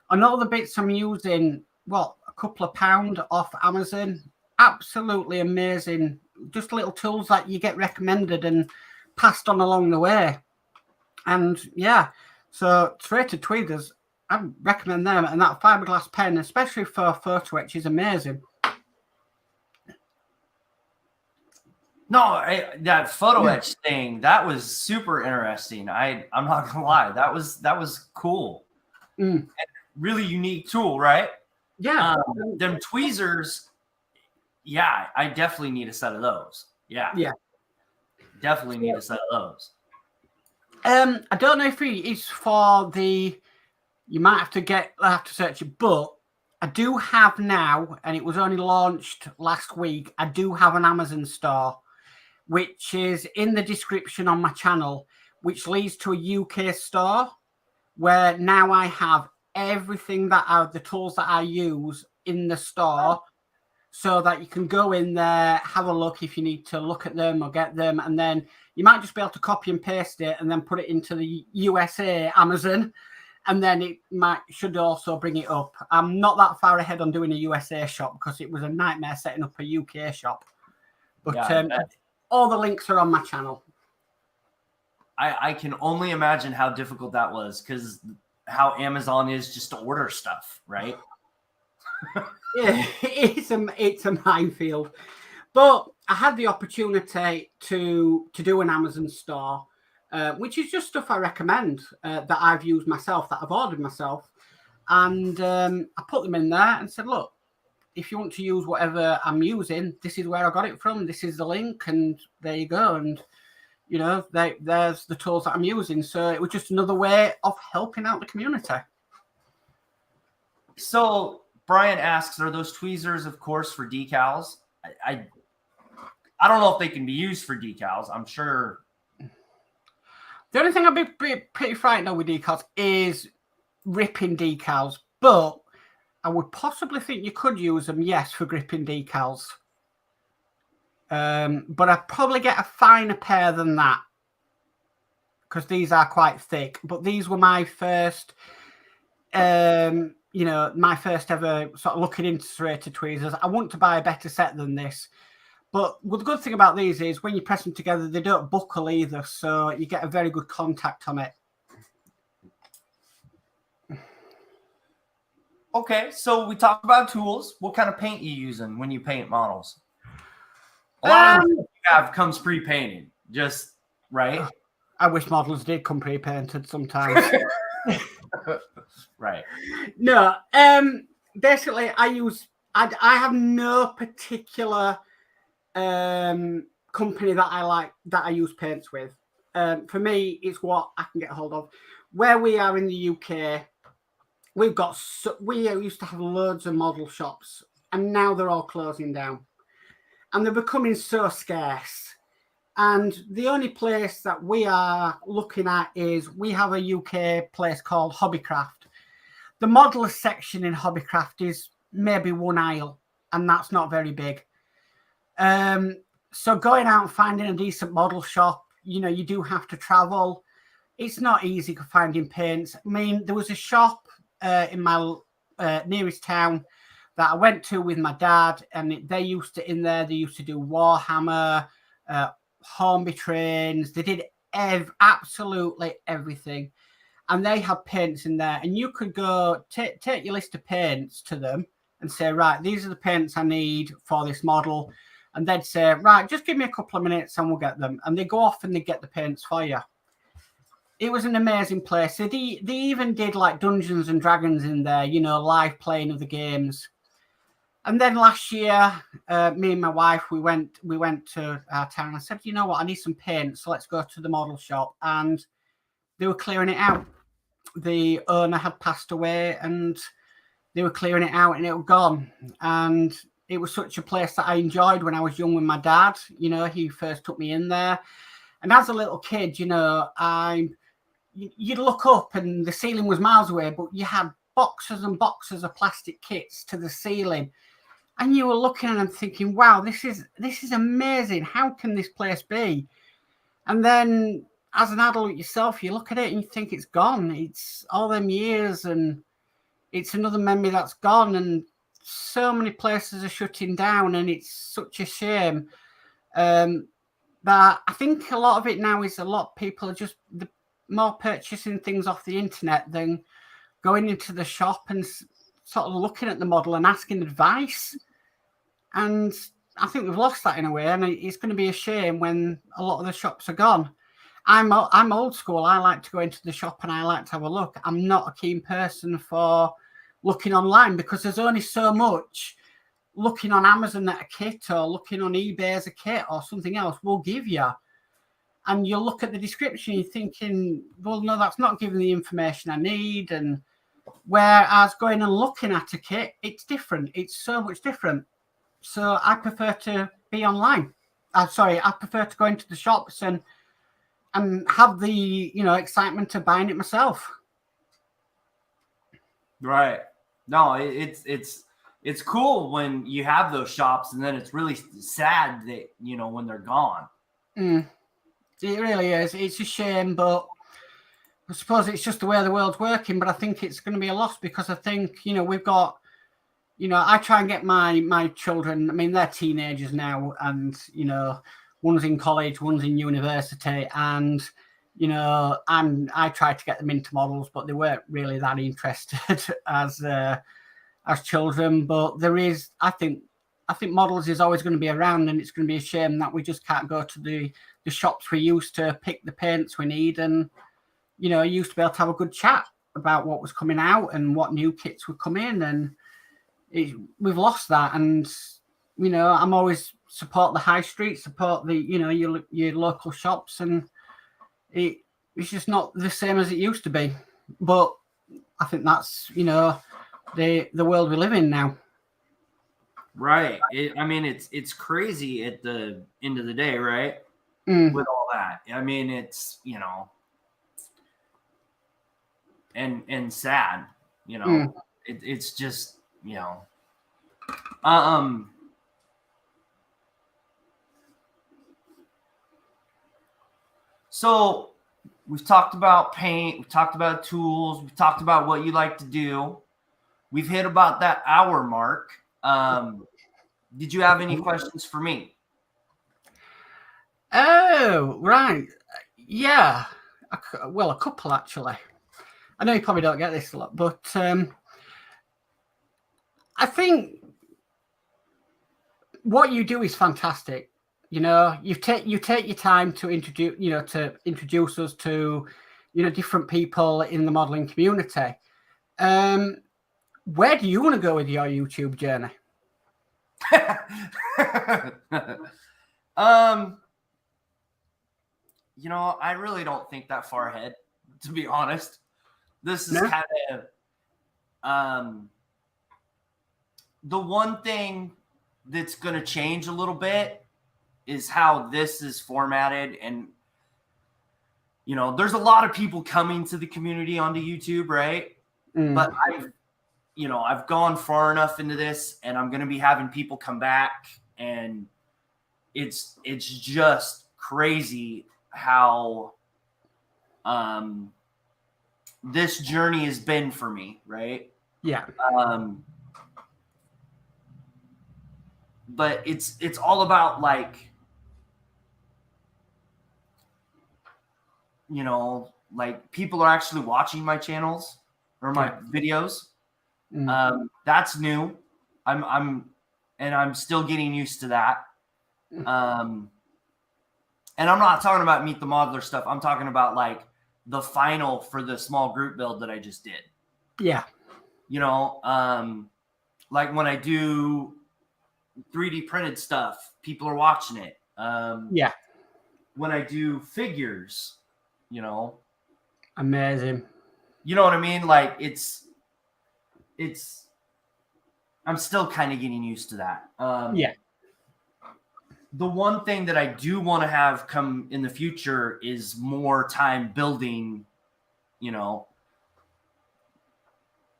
And all the bits I'm using, a couple of pound off Amazon. Absolutely amazing. Just little tools that you get recommended and passed on along the way. And yeah, so serrated tweezers, I recommend them. And that fiberglass pen, especially for photo etch, is amazing. No, that photo etch thing, that was super interesting. I'm not gonna lie, that was cool. And really unique tool, right? Yeah. Them tweezers. Yeah, I definitely need a set of those. Yeah. Definitely need a set of those. I don't know if it's for you might have to search it, but I do have now, and it was only launched last week, I do have an Amazon store, which is in the description on my channel, which leads to a UK store where now I have everything that are the tools that I use in the store, so that you can go in there, have a look if you need to look at them or get them, and then you might just be able to copy and paste it and then put it into the USA Amazon, and then it should also bring it up. I'm not that far ahead on doing a USA shop because it was a nightmare setting up a UK shop. But all the links are on my channel. I can only imagine how difficult that was, because how Amazon is just to order stuff, right? Yeah, it's a minefield. But I had the opportunity to do an Amazon store, which is just stuff I recommend that I've used myself, that I've ordered myself. And I put them in there and said, look, if you want to use whatever I'm using, this is where I got it from. This is the link, and there you go. And you know, there's the tools that I'm using. So it was just another way of helping out the community. So Brian asks, are those tweezers, of course, for decals? I don't know if they can be used for decals. I'm sure. The only thing I'd be pretty frightened of with decals is ripping decals, but I would possibly think you could use them, yes, for gripping decals. But I'd probably get a finer pair than that, because these are quite thick. But these were my first, my first ever sort of looking into serrated tweezers. I want to buy a better set than this. But the good thing about these is when you press them together, they don't buckle either. So you get a very good contact on it. Okay, so we talked about tools. What kind of paint you using when you paint models? A lot of the stuff you have comes pre-painted, just right. I wish models did come pre-painted sometimes. Right. No, basically, I have no particular company that I like that I use paints with. For me, it's what I can get hold of. Where we are in the UK, we used to have loads of model shops, and now they're all closing down. And they're becoming so scarce. And the only place that we are looking at is we have a UK place called Hobbycraft. The modeler section in Hobbycraft is maybe one aisle, and that's not very big. So going out and finding a decent model shop, you do have to travel. It's not easy finding paints. I mean, there was a shop in my nearest town that I went to with my dad, and they used to do Warhammer, Hornby trains. They did absolutely everything, and they had paints in there. And you could go take your list of paints to them and say, right, these are the paints I need for this model, and they'd say, right, just give me a couple of minutes and we'll get them. And they go off and they get the paints for you. It was an amazing place. They even did like Dungeons and Dragons in there, live playing of the games. And then last year, me and my wife, we went to our town. I said, you know what, I need some paint, so let's go to the model shop. And they were clearing it out. The owner had passed away, and they were clearing it out, and it was gone. And it was such a place that I enjoyed when I was young with my dad. He first took me in there. And as a little kid, you'd look up and the ceiling was miles away, but you had boxes and boxes of plastic kits to the ceiling. And you were looking at them thinking, wow, this is amazing. How can this place be? And then as an adult yourself, you look at it and you think it's gone. It's all them years, and it's another memory that's gone. And so many places are shutting down, and it's such a shame. But I think a lot of it now is a lot of people are just more purchasing things off the internet than going into the shop and sort of looking at the model and asking advice. And I think we've lost that in a way, and it's going to be a shame when a lot of the shops are gone. I'm old school. I like to go into the shop and I like to have a look. I'm not a keen person for looking online, because there's only so much looking on Amazon at a kit or looking on eBay as a kit or something else will give you. And you look at the description, you're thinking, well, no, that's not giving the information I need. And whereas going and looking at a kit, it's different. It's so much different. So I prefer to be online. I prefer to go into the shops and have the excitement of buying it myself. Right. No, it's cool when you have those shops, and then it's really sad that when they're gone. It really is. It's a shame, but I suppose it's just the way the world's working. But I think it's going to be a loss, because I think we've got. I try and get my children. I mean, they're teenagers now, and one's in college, one's in university, and I tried to get them into models, but they weren't really that interested as children. But there is, I think models is always going to be around, and it's going to be a shame that we just can't go to the shops we used to pick the paints we need, and used to be able to have a good chat about what was coming out and what new kits would come in. And we've lost that. And I'm always support the high street, support the your local shops, and it's just not the same as it used to be. But I think that's the world we live in now. Right. It's crazy at the end of the day, right? With all that, it's and sad, it's just So we've talked about paint, we've talked about tools, we've talked about what you like to do. We've hit about that hour mark. Did you have any questions for me? Oh, right. Yeah. Well, a couple, actually. I know you probably don't get this a lot, but I think what you do is fantastic. You take your time to introduce us to different people in the modeling community. Where do you want to go with your YouTube journey? I really don't think that far ahead, to be honest. This is kind of the one thing that's going to change a little bit is how this is formatted. And there's a lot of people coming to the community onto YouTube, right? But I've gone far enough into this, and I'm going to be having people come back, and it's just crazy how this journey has been for me, right? Yeah. But it's all about like people are actually watching my channels or my videos. That's new. I'm still getting used to that. And I'm not talking about Meet the Modeler stuff. I'm talking about like the final for the small group build that I just did. Yeah. Like when I do 3D printed stuff, people are watching it. Yeah. When I do figures, amazing. You know what I mean? Like it's I'm still kind of getting used to that. Yeah. The one thing that I do want to have come in the future is more time building,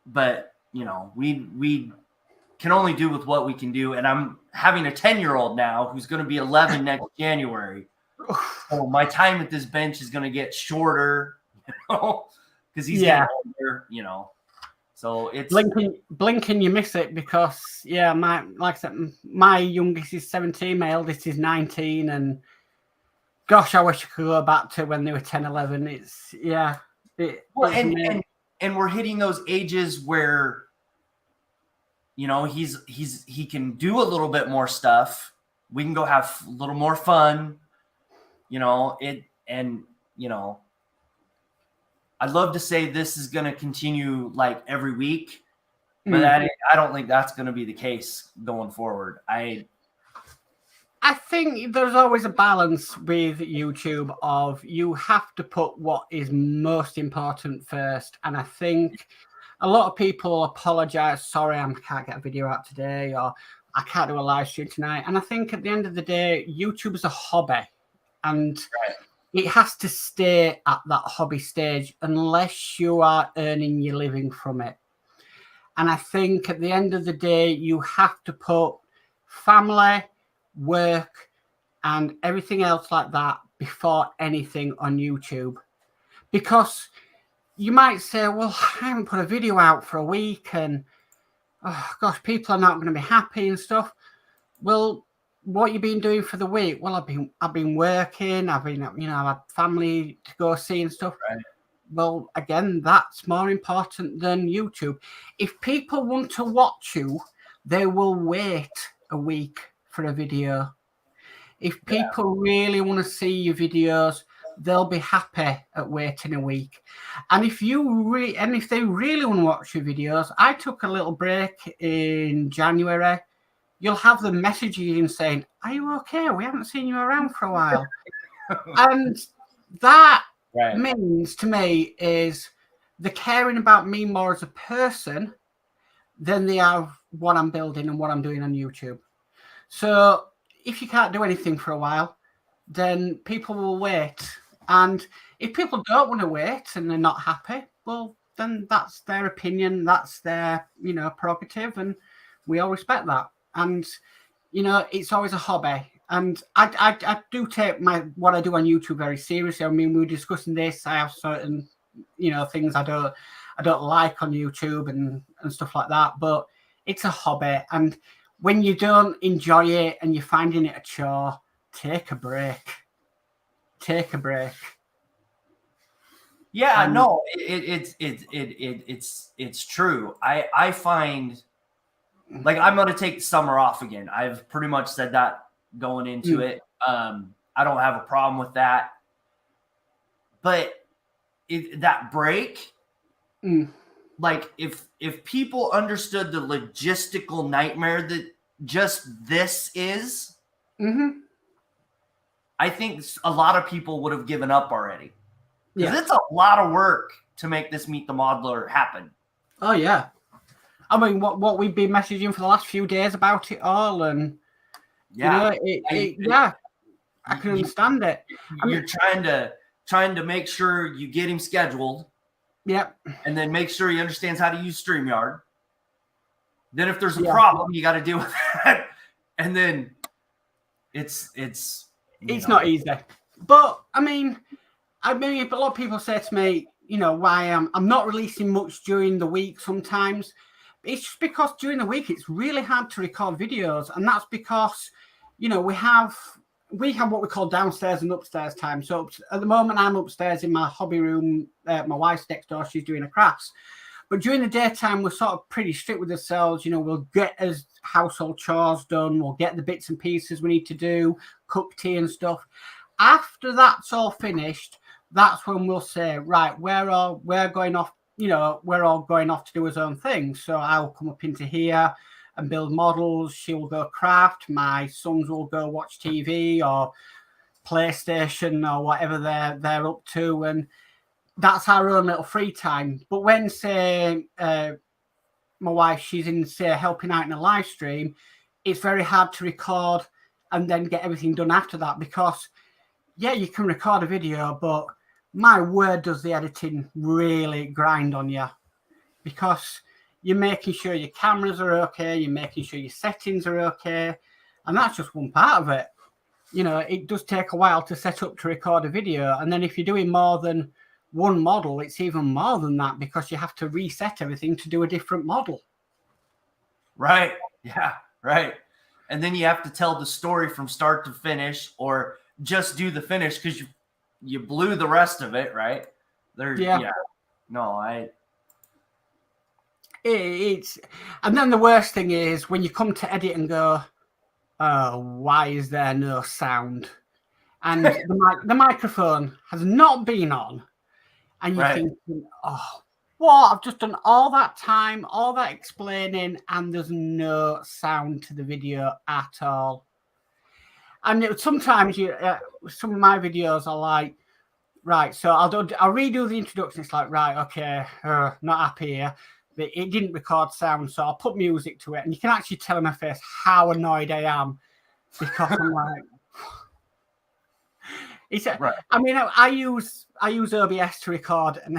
but we can only do with what we can do. And I'm having a 10-year-old now who's going to be 11 next January. So my time at this bench is going to get shorter, because he's getting older, So it's blinking you miss it, because like I said, my youngest is 17, my eldest is 19, and gosh, I wish I could go back to when they were 10, 11. It's and we're hitting those ages where he can do a little bit more stuff. We can go have a little more fun, I'd love to say this is going to continue like every week, but I don't think that's going to be the case going forward. I think there's always a balance with YouTube of you have to put what is most important first. And I think a lot of people apologize. Sorry, I can't get a video out today, or I can't do a live stream tonight. And I think at the end of the day, YouTube is a hobby, and it has to stay at that hobby stage unless you are earning your living from it. And I think at the end of the day, you have to put family, work, and everything else like that before anything on YouTube. Because you might say, well, I haven't put a video out for a week, and oh gosh, people are not going to be happy and stuff. Well, what you been doing for the week? Well, I've been working. I've had family to go see and stuff. Right. Well, again, that's more important than YouTube. If people want to watch you, they will wait a week for a video. If people really want to see your videos, they'll be happy at waiting a week. And if they really want to watch your videos, I took a little break in January. You'll have them messaging you and saying, "Are you okay? We haven't seen you around for a while." And that means to me is they're caring about me more as a person than they are what I'm building and what I'm doing on YouTube. So if you can't do anything for a while, then people will wait. And if people don't want to wait and they're not happy, well, then that's their opinion. That's their, prerogative. And we all respect that. And, it's always a hobby. And I do take what I do on YouTube very seriously. I mean, we were discussing this. I have certain, things I don't like on YouTube and stuff like that. But it's a hobby. And when you don't enjoy it and you're finding it a chore, take a break. Take a break. Yeah, no, it's true. I find, like, I'm going to take the summer off again. I've pretty much said that going into it. I don't have a problem with that. But that break, like, if people understood the logistical nightmare that just this is, I think a lot of people would have given up already. Because it's a lot of work to make this Meet the Modeler happen. Oh, yeah. I mean, what we've been messaging for the last few days about it all, and I can understand it. You're trying to make sure you get him scheduled. Yep. And then make sure he understands how to use StreamYard. Then if there's a problem, you got to deal with that. And then it's not easy. But I mean, a lot of people say to me, why I'm not releasing much during the week sometimes. It's just because during the week it's really hard to record videos, and that's because we have what we call downstairs and upstairs time. So at the moment I'm upstairs in my hobby room. My wife's next door; she's doing her crafts. But during the daytime, we're sort of pretty strict with ourselves. We'll get as household chores done. We'll get the bits and pieces we need to do, cook tea and stuff. After that's all finished, that's when we'll say, right, we're going off. We're all going off to do his own thing. So I'll come up into here and build models. She'll go craft. My sons will go watch TV or PlayStation or whatever they're up to, and that's our own little free time. But when, say, my wife, she's in, say, helping out in a live stream, it's very hard to record and then get everything done after that because, you can record a video, but my word, does the editing really grind on you, because you're making sure your cameras are okay, you're making sure your settings are okay, and that's just one part of it. It does take a while to set up to record a video, and then if you're doing more than one model, it's even more than that because you have to reset everything to do a different model. Right. Yeah. Right. And then you have to tell the story from start to finish, or just do the finish because you blew the rest of it. Right. It's and then the worst thing is when you come to edit and go, oh, why is there no sound? And the microphone has not been on. And you're thinking, oh, what? I've just done all that time, all that explaining, and there's no sound to the video at all. And sometimes some of my videos are like, right, so I'll redo the introduction. It's like, right, okay, not happy here. It didn't record sound, so I'll put music to it. And you can actually tell in my face how annoyed I am because I'm like, I mean, I use OBS to record, and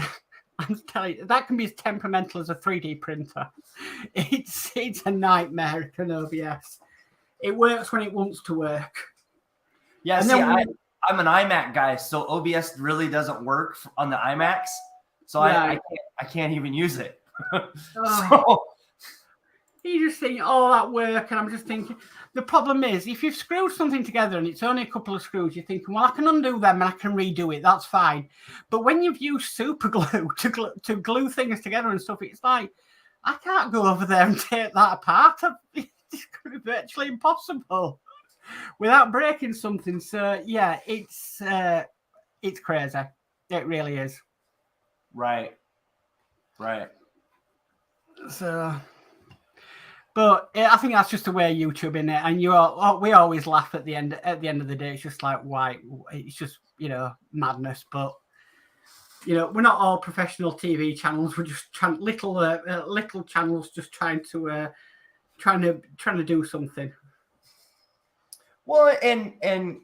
I'm telling you, that can be as temperamental as a 3D printer. It's a nightmare in OBS. It works when it wants to work. Yeah, I'm an iMac guy, so OBS really doesn't work on the iMacs, so I can't even use it. So you just think, oh, that work, and I'm just thinking, the problem is, if you've screwed something together and it's only a couple of screws, you're thinking, well, I can undo them and I can redo it. That's fine. But when you've used super glue to glue things together and stuff, it's like, I can't go over there and take that apart. It's going to be virtually impossible without breaking something. So, yeah, it's it's crazy. It really is. Right. So, but I think that's just the way YouTube in it, and we always laugh at the end of the day. It's just like, why? It's just, madness. But we're not all professional TV channels. We're just little channels just trying to do something. Well, and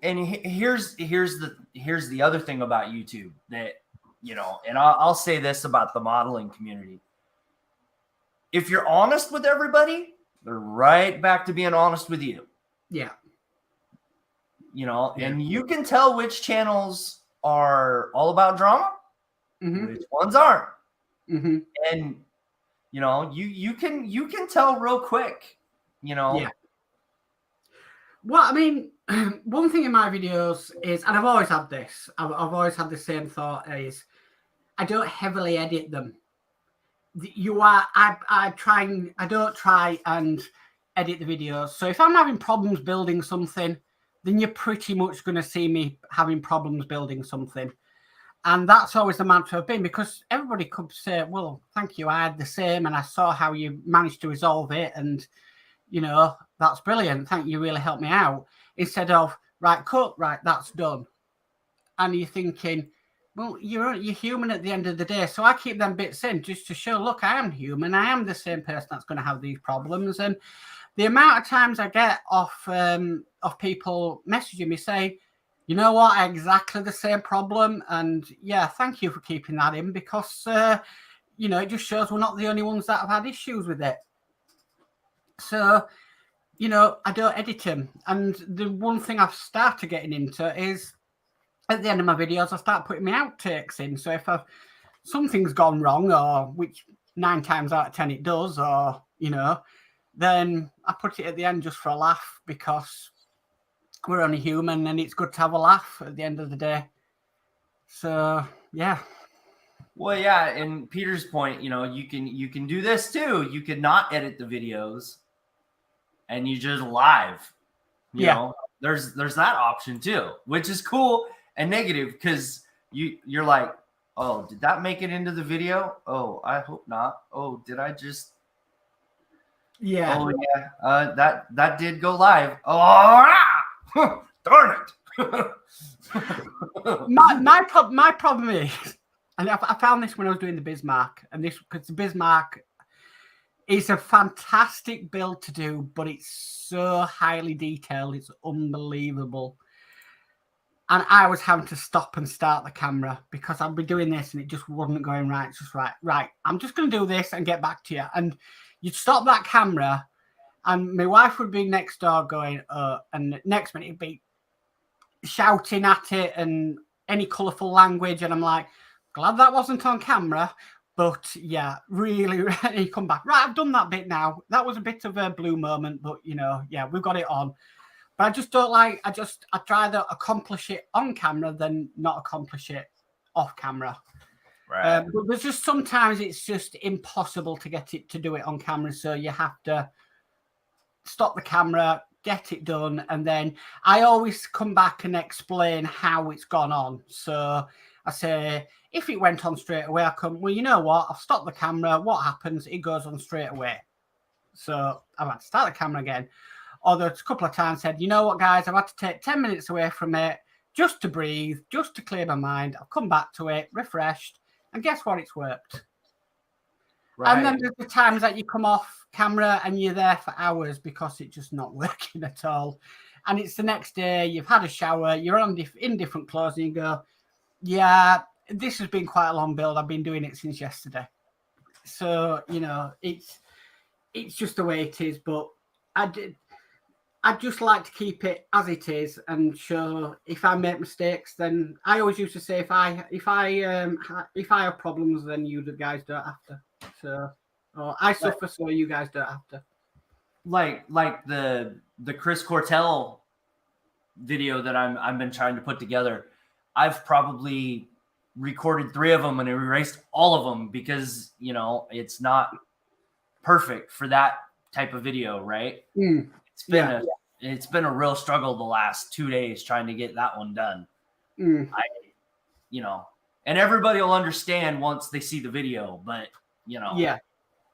here's the other thing about YouTube that, and I'll say this about the modeling community. If you're honest with everybody, they're right back to being honest with you. Yeah. And you can tell which channels are all about drama, which ones aren't. And you can tell real quick. Yeah. Well, I mean, one thing in my videos is, and I've always had this, I've always had the same thought, is I don't heavily edit them. I don't try and edit the videos. So if I'm having problems building something, then you're pretty much going to see me having problems building something. And that's always the mantra I've been, because everybody could say, well, thank you, I had the same and I saw how you managed to resolve it, and that's brilliant, thank you, really helped me out. Instead of, right, cut, right, that's done. And you're thinking, well, you're human at the end of the day. So I keep them bits in just to show, look, I am human. I am the same person that's going to have these problems. And the amount of times I get off people messaging me saying, you know what, I have exactly the same problem. And yeah, thank you for keeping that in, because, it just shows we're not the only ones that have had issues with it. So, I don't edit them. And the one thing I've started getting into is, at the end of my videos, I start putting my outtakes in. So if something's gone wrong, or which 9 times out of 10 it does, or, then I put it at the end just for a laugh, because we're only human and it's good to have a laugh at the end of the day. So, yeah. Well, yeah, and Peter's point, you can do this too. You can not edit the videos and you just live. You know, there's that option too, which is cool and negative, because you're like, oh, did that make it into the video? Oh, I hope not. Oh, did I just? Yeah. Oh yeah. That did go live. Oh, darn it. my problem is, and I found this when I was doing the Bismarck, and this, because the Bismarck is a fantastic build to do, but it's so highly detailed, it's unbelievable. And I was having to stop and start the camera because I'd be doing this and it just wasn't going right. It's just right, I'm just going to do this and get back to you. And you'd stop that camera and my wife would be next door going, and next minute it'd be shouting at it and any colourful language. And I'm like, glad that wasn't on camera. But yeah, really, you come back. Right, I've done that bit now. That was a bit of a blue moment, but yeah, we've got it on. But I just don't like, I try to accomplish it on camera than not accomplish it off camera. Right. But there's just sometimes it's just impossible to get it to do it on camera. So you have to stop the camera, get it done. And then I always come back and explain how it's gone on. So I say, if it went on straight away, I come, well, you know what? I've stopped the camera. What happens? It goes on straight away. So I've had to start the camera again. Or there's a couple of times said, you know what, guys, I've had to take 10 minutes away from it just to breathe, just to clear my mind. I've come back to it, refreshed, and guess what? It's worked. Right. And then there's the times that you come off camera and you're there for hours because it's just not working at all. And it's the next day, you've had a shower, you're in different clothes, and you go, yeah, this has been quite a long build. I've been doing it since yesterday. So, it's just the way it is. But I'd just like to keep it as it is and show if I make mistakes, then I always used to say if I have problems, then you guys don't have to. So, or I suffer, so you guys don't have to. Like the Chris Cortell video that I've been trying to put together. I've probably recorded 3 of them and erased all of them because it's not perfect for that type of video, right? It's been a real struggle the last 2 days trying to get that one done. and everybody will understand once they see the video, but Yeah.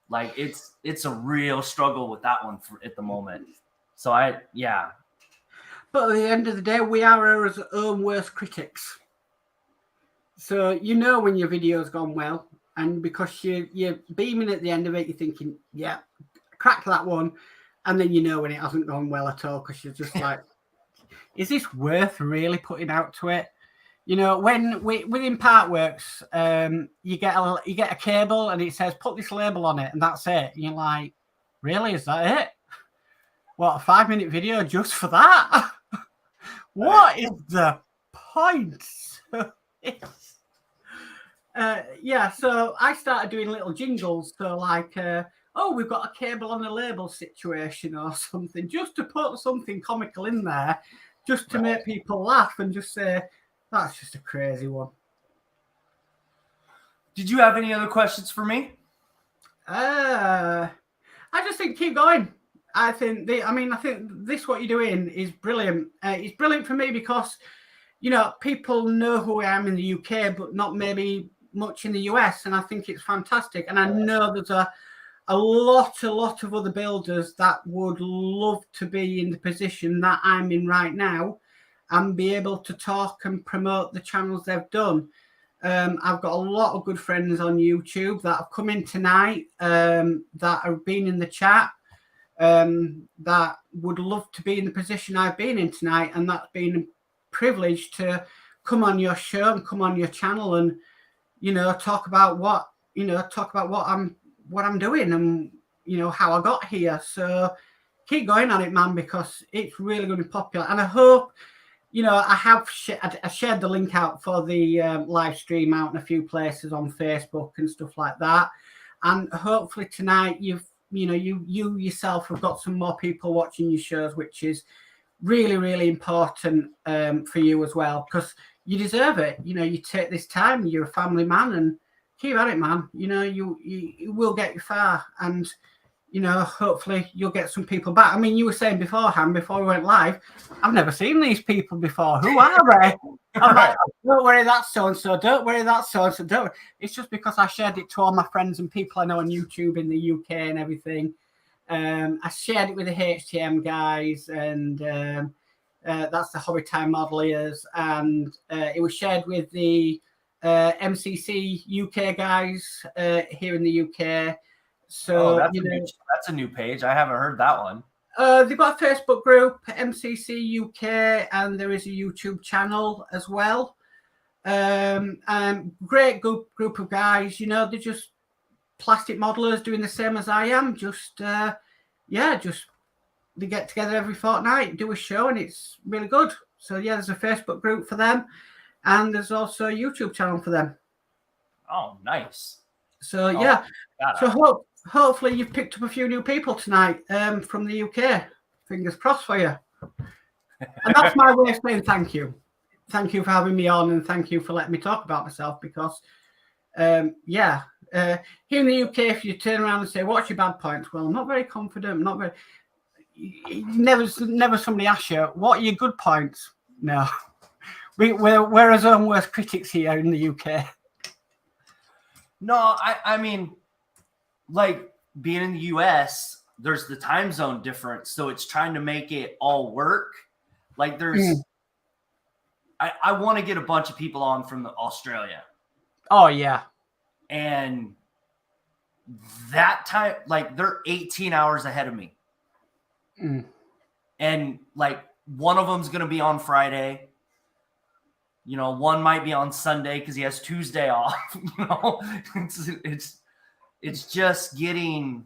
like it's a real struggle with that one at the moment. So yeah. But at the end of the day, we are our own worst critics. So when your video's gone well, and because you're beaming at the end of it, you're thinking, yeah, crack that one, and then when it hasn't gone well at all, because you're just like, is this worth really putting out to it? When within Partworks, you get a cable and it says put this label on it, and that's it. And you're like, really? Is that it? What, a 5-minute video just for that? What is the point? So I started doing little jingles. So like, we've got a cable on the label situation or something, just to put something comical in there, just to make people laugh and just say, that's just a crazy one. Did you have any other questions for me? I just think keep going. I think this what you're doing is brilliant. It's brilliant for me because people know who I am in the UK, but not maybe much in the US, and I think it's fantastic. And I know there's a lot of other builders that would love to be in the position that I'm in right now and be able to talk and promote the channels they've done. I've got a lot of good friends on YouTube that have come in tonight, that have been in the chat, that would love to be in the position I've been in tonight, and that's been a privilege to come on your show and come on your channel and talk about what I'm doing and how I got here. So keep going on it, man, because it's really going to be popular. And I hope I shared the link out for the live stream out in a few places on Facebook and stuff like that. And hopefully tonight you yourself have got some more people watching your shows, which is really, really important for you as well, because you deserve it. You take this time, you're a family man, and keep at it, man. You will get you far, and hopefully you'll get some people back. I mean, you were saying beforehand, before we went live, I've never seen these people before. Who are they? I'm like, don't worry, that's so-and-so. Don't worry, that's so-and-so. Don't worry. It's just because I shared it to all my friends and people I know on YouTube in the UK and everything. I shared it with the HTM guys, and that's the Hobby Time Modeliers, and it was shared with the MCC UK guys here in the UK. So that's a new page. I haven't heard that one. They've got a Facebook group, MCC UK, and there is a YouTube channel as well. Great group of guys. They're just plastic modelers doing the same as I am. Just they get together every fortnight, do a show, and it's really good. So yeah, there's a Facebook group for them, and there's also a YouTube channel for them. Oh, nice. So yeah, so hopefully you've picked up a few new people tonight from the UK. Fingers crossed for you. And that's my way of saying thank you. Thank you for having me on, and thank you for letting me talk about myself, because here in the UK, if you turn around and say, what's your bad points? Well, I'm not very confident. I'm not very... Never somebody asks you, what are your good points? No. We're our own worst critics here in the UK. No, I mean, like, being in the US, there's the time zone difference, so it's trying to make it all work. Like, there's... I want to get a bunch of people on from Australia. Oh, yeah. And that time, like, they're 18 hours ahead of me. And, like, one of them's going to be on Friday. One might be on Sunday because he has Tuesday off. It's just getting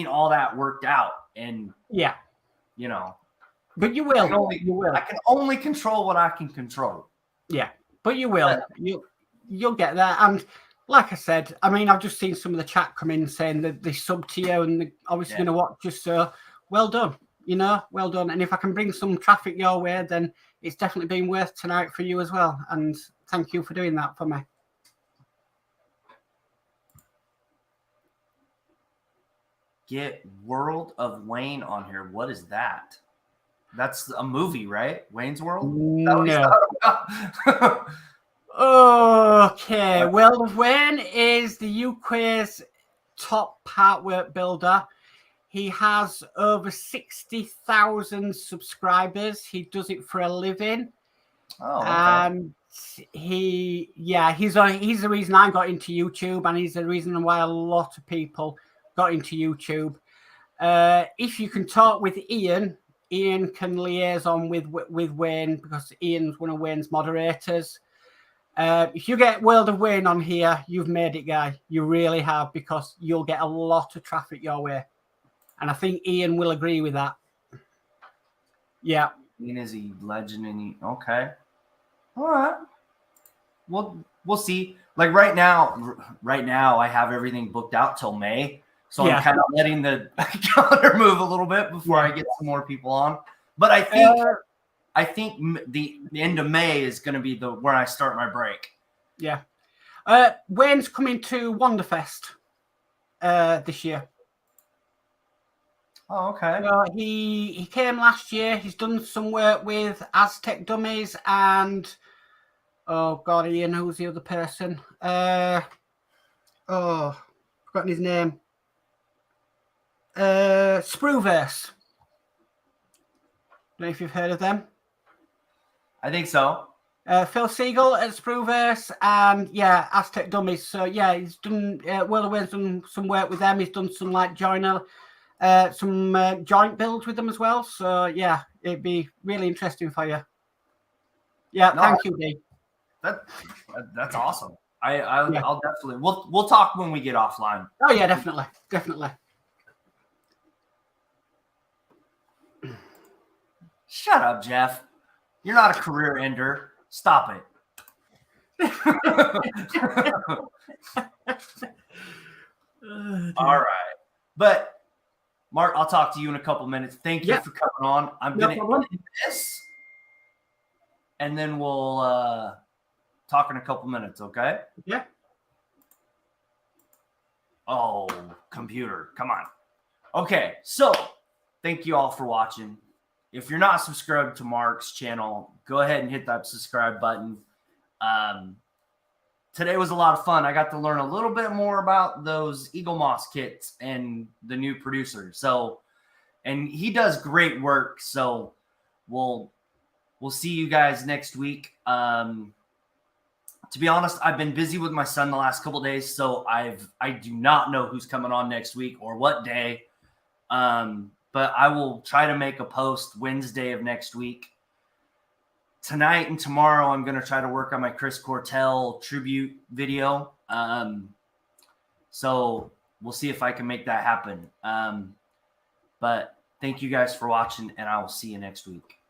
all that worked out. And, yeah. But you will. I can only control what I can control. Yeah, but you will. You'll get there. And like I said, I mean, I've just seen some of the chat come in saying that they sub to you and they're obviously going to watch us. So well done. Well done. And if I can bring some traffic your way, then it's definitely been worth tonight for you as well. And thank you for doing that for me. Get World of Wayne on here. What is that? That's a movie, right? Wayne's World? No. Okay. World of Wayne is the UK's top artwork builder. He has over 60,000 subscribers. He does it for a living. Oh, okay. And he's the reason I got into YouTube, and he's the reason why a lot of people got into YouTube. If you can talk with Ian can liaison with Wayne, because Ian's one of Wayne's moderators. If you get World of Wayne on here, you've made it, guy. You really have, because you'll get a lot of traffic your way. And I think Ian will agree with that. Yeah. Ian is a legend okay. All right. We'll see. Like right now I have everything booked out till May. So I'm kind of letting the calendar move a little bit before I get some more people on. But I think the end of May is going to be where I start my break. Yeah. Wayne's coming to Wonderfest this year. Oh, okay. He came last year. He's done some work with Aztec Dummies and Ian, who's the other person? Forgotten his name. Sprueverse. Don't know if you've heard of them. I think so. Phil Siegel at Sprueverse and Aztec Dummies. So he's done World of Wayne's done some work with them. He's done some some joint builds with them as well. So it'd be really interesting for you. Thank you, Dee. That's awesome. I'll definitely we'll talk when we get offline. Oh yeah, definitely. Shut up, Jeff. You're not a career ender. Stop it. All right. But Mark, I'll talk to you in a couple minutes. Thank you for coming on. I'm going to end this, and then we'll talk in a couple minutes, okay? Yeah. Oh, computer. Come on. Okay, so thank you all for watching. If you're not subscribed to Mark's channel, go ahead and hit that subscribe button. Today was a lot of fun. I got to learn a little bit more about those Eagle Moss kits and the new producer. And he does great work. So we'll see you guys next week. To be honest, I've been busy with my son the last couple of days, so I do not know who's coming on next week or what day. But I will try to make a post Wednesday of next week. Tonight and tomorrow, I'm going to try to work on my Chris Cortell tribute video. So we'll see if I can make that happen. But thank you guys for watching, and I will see you next week.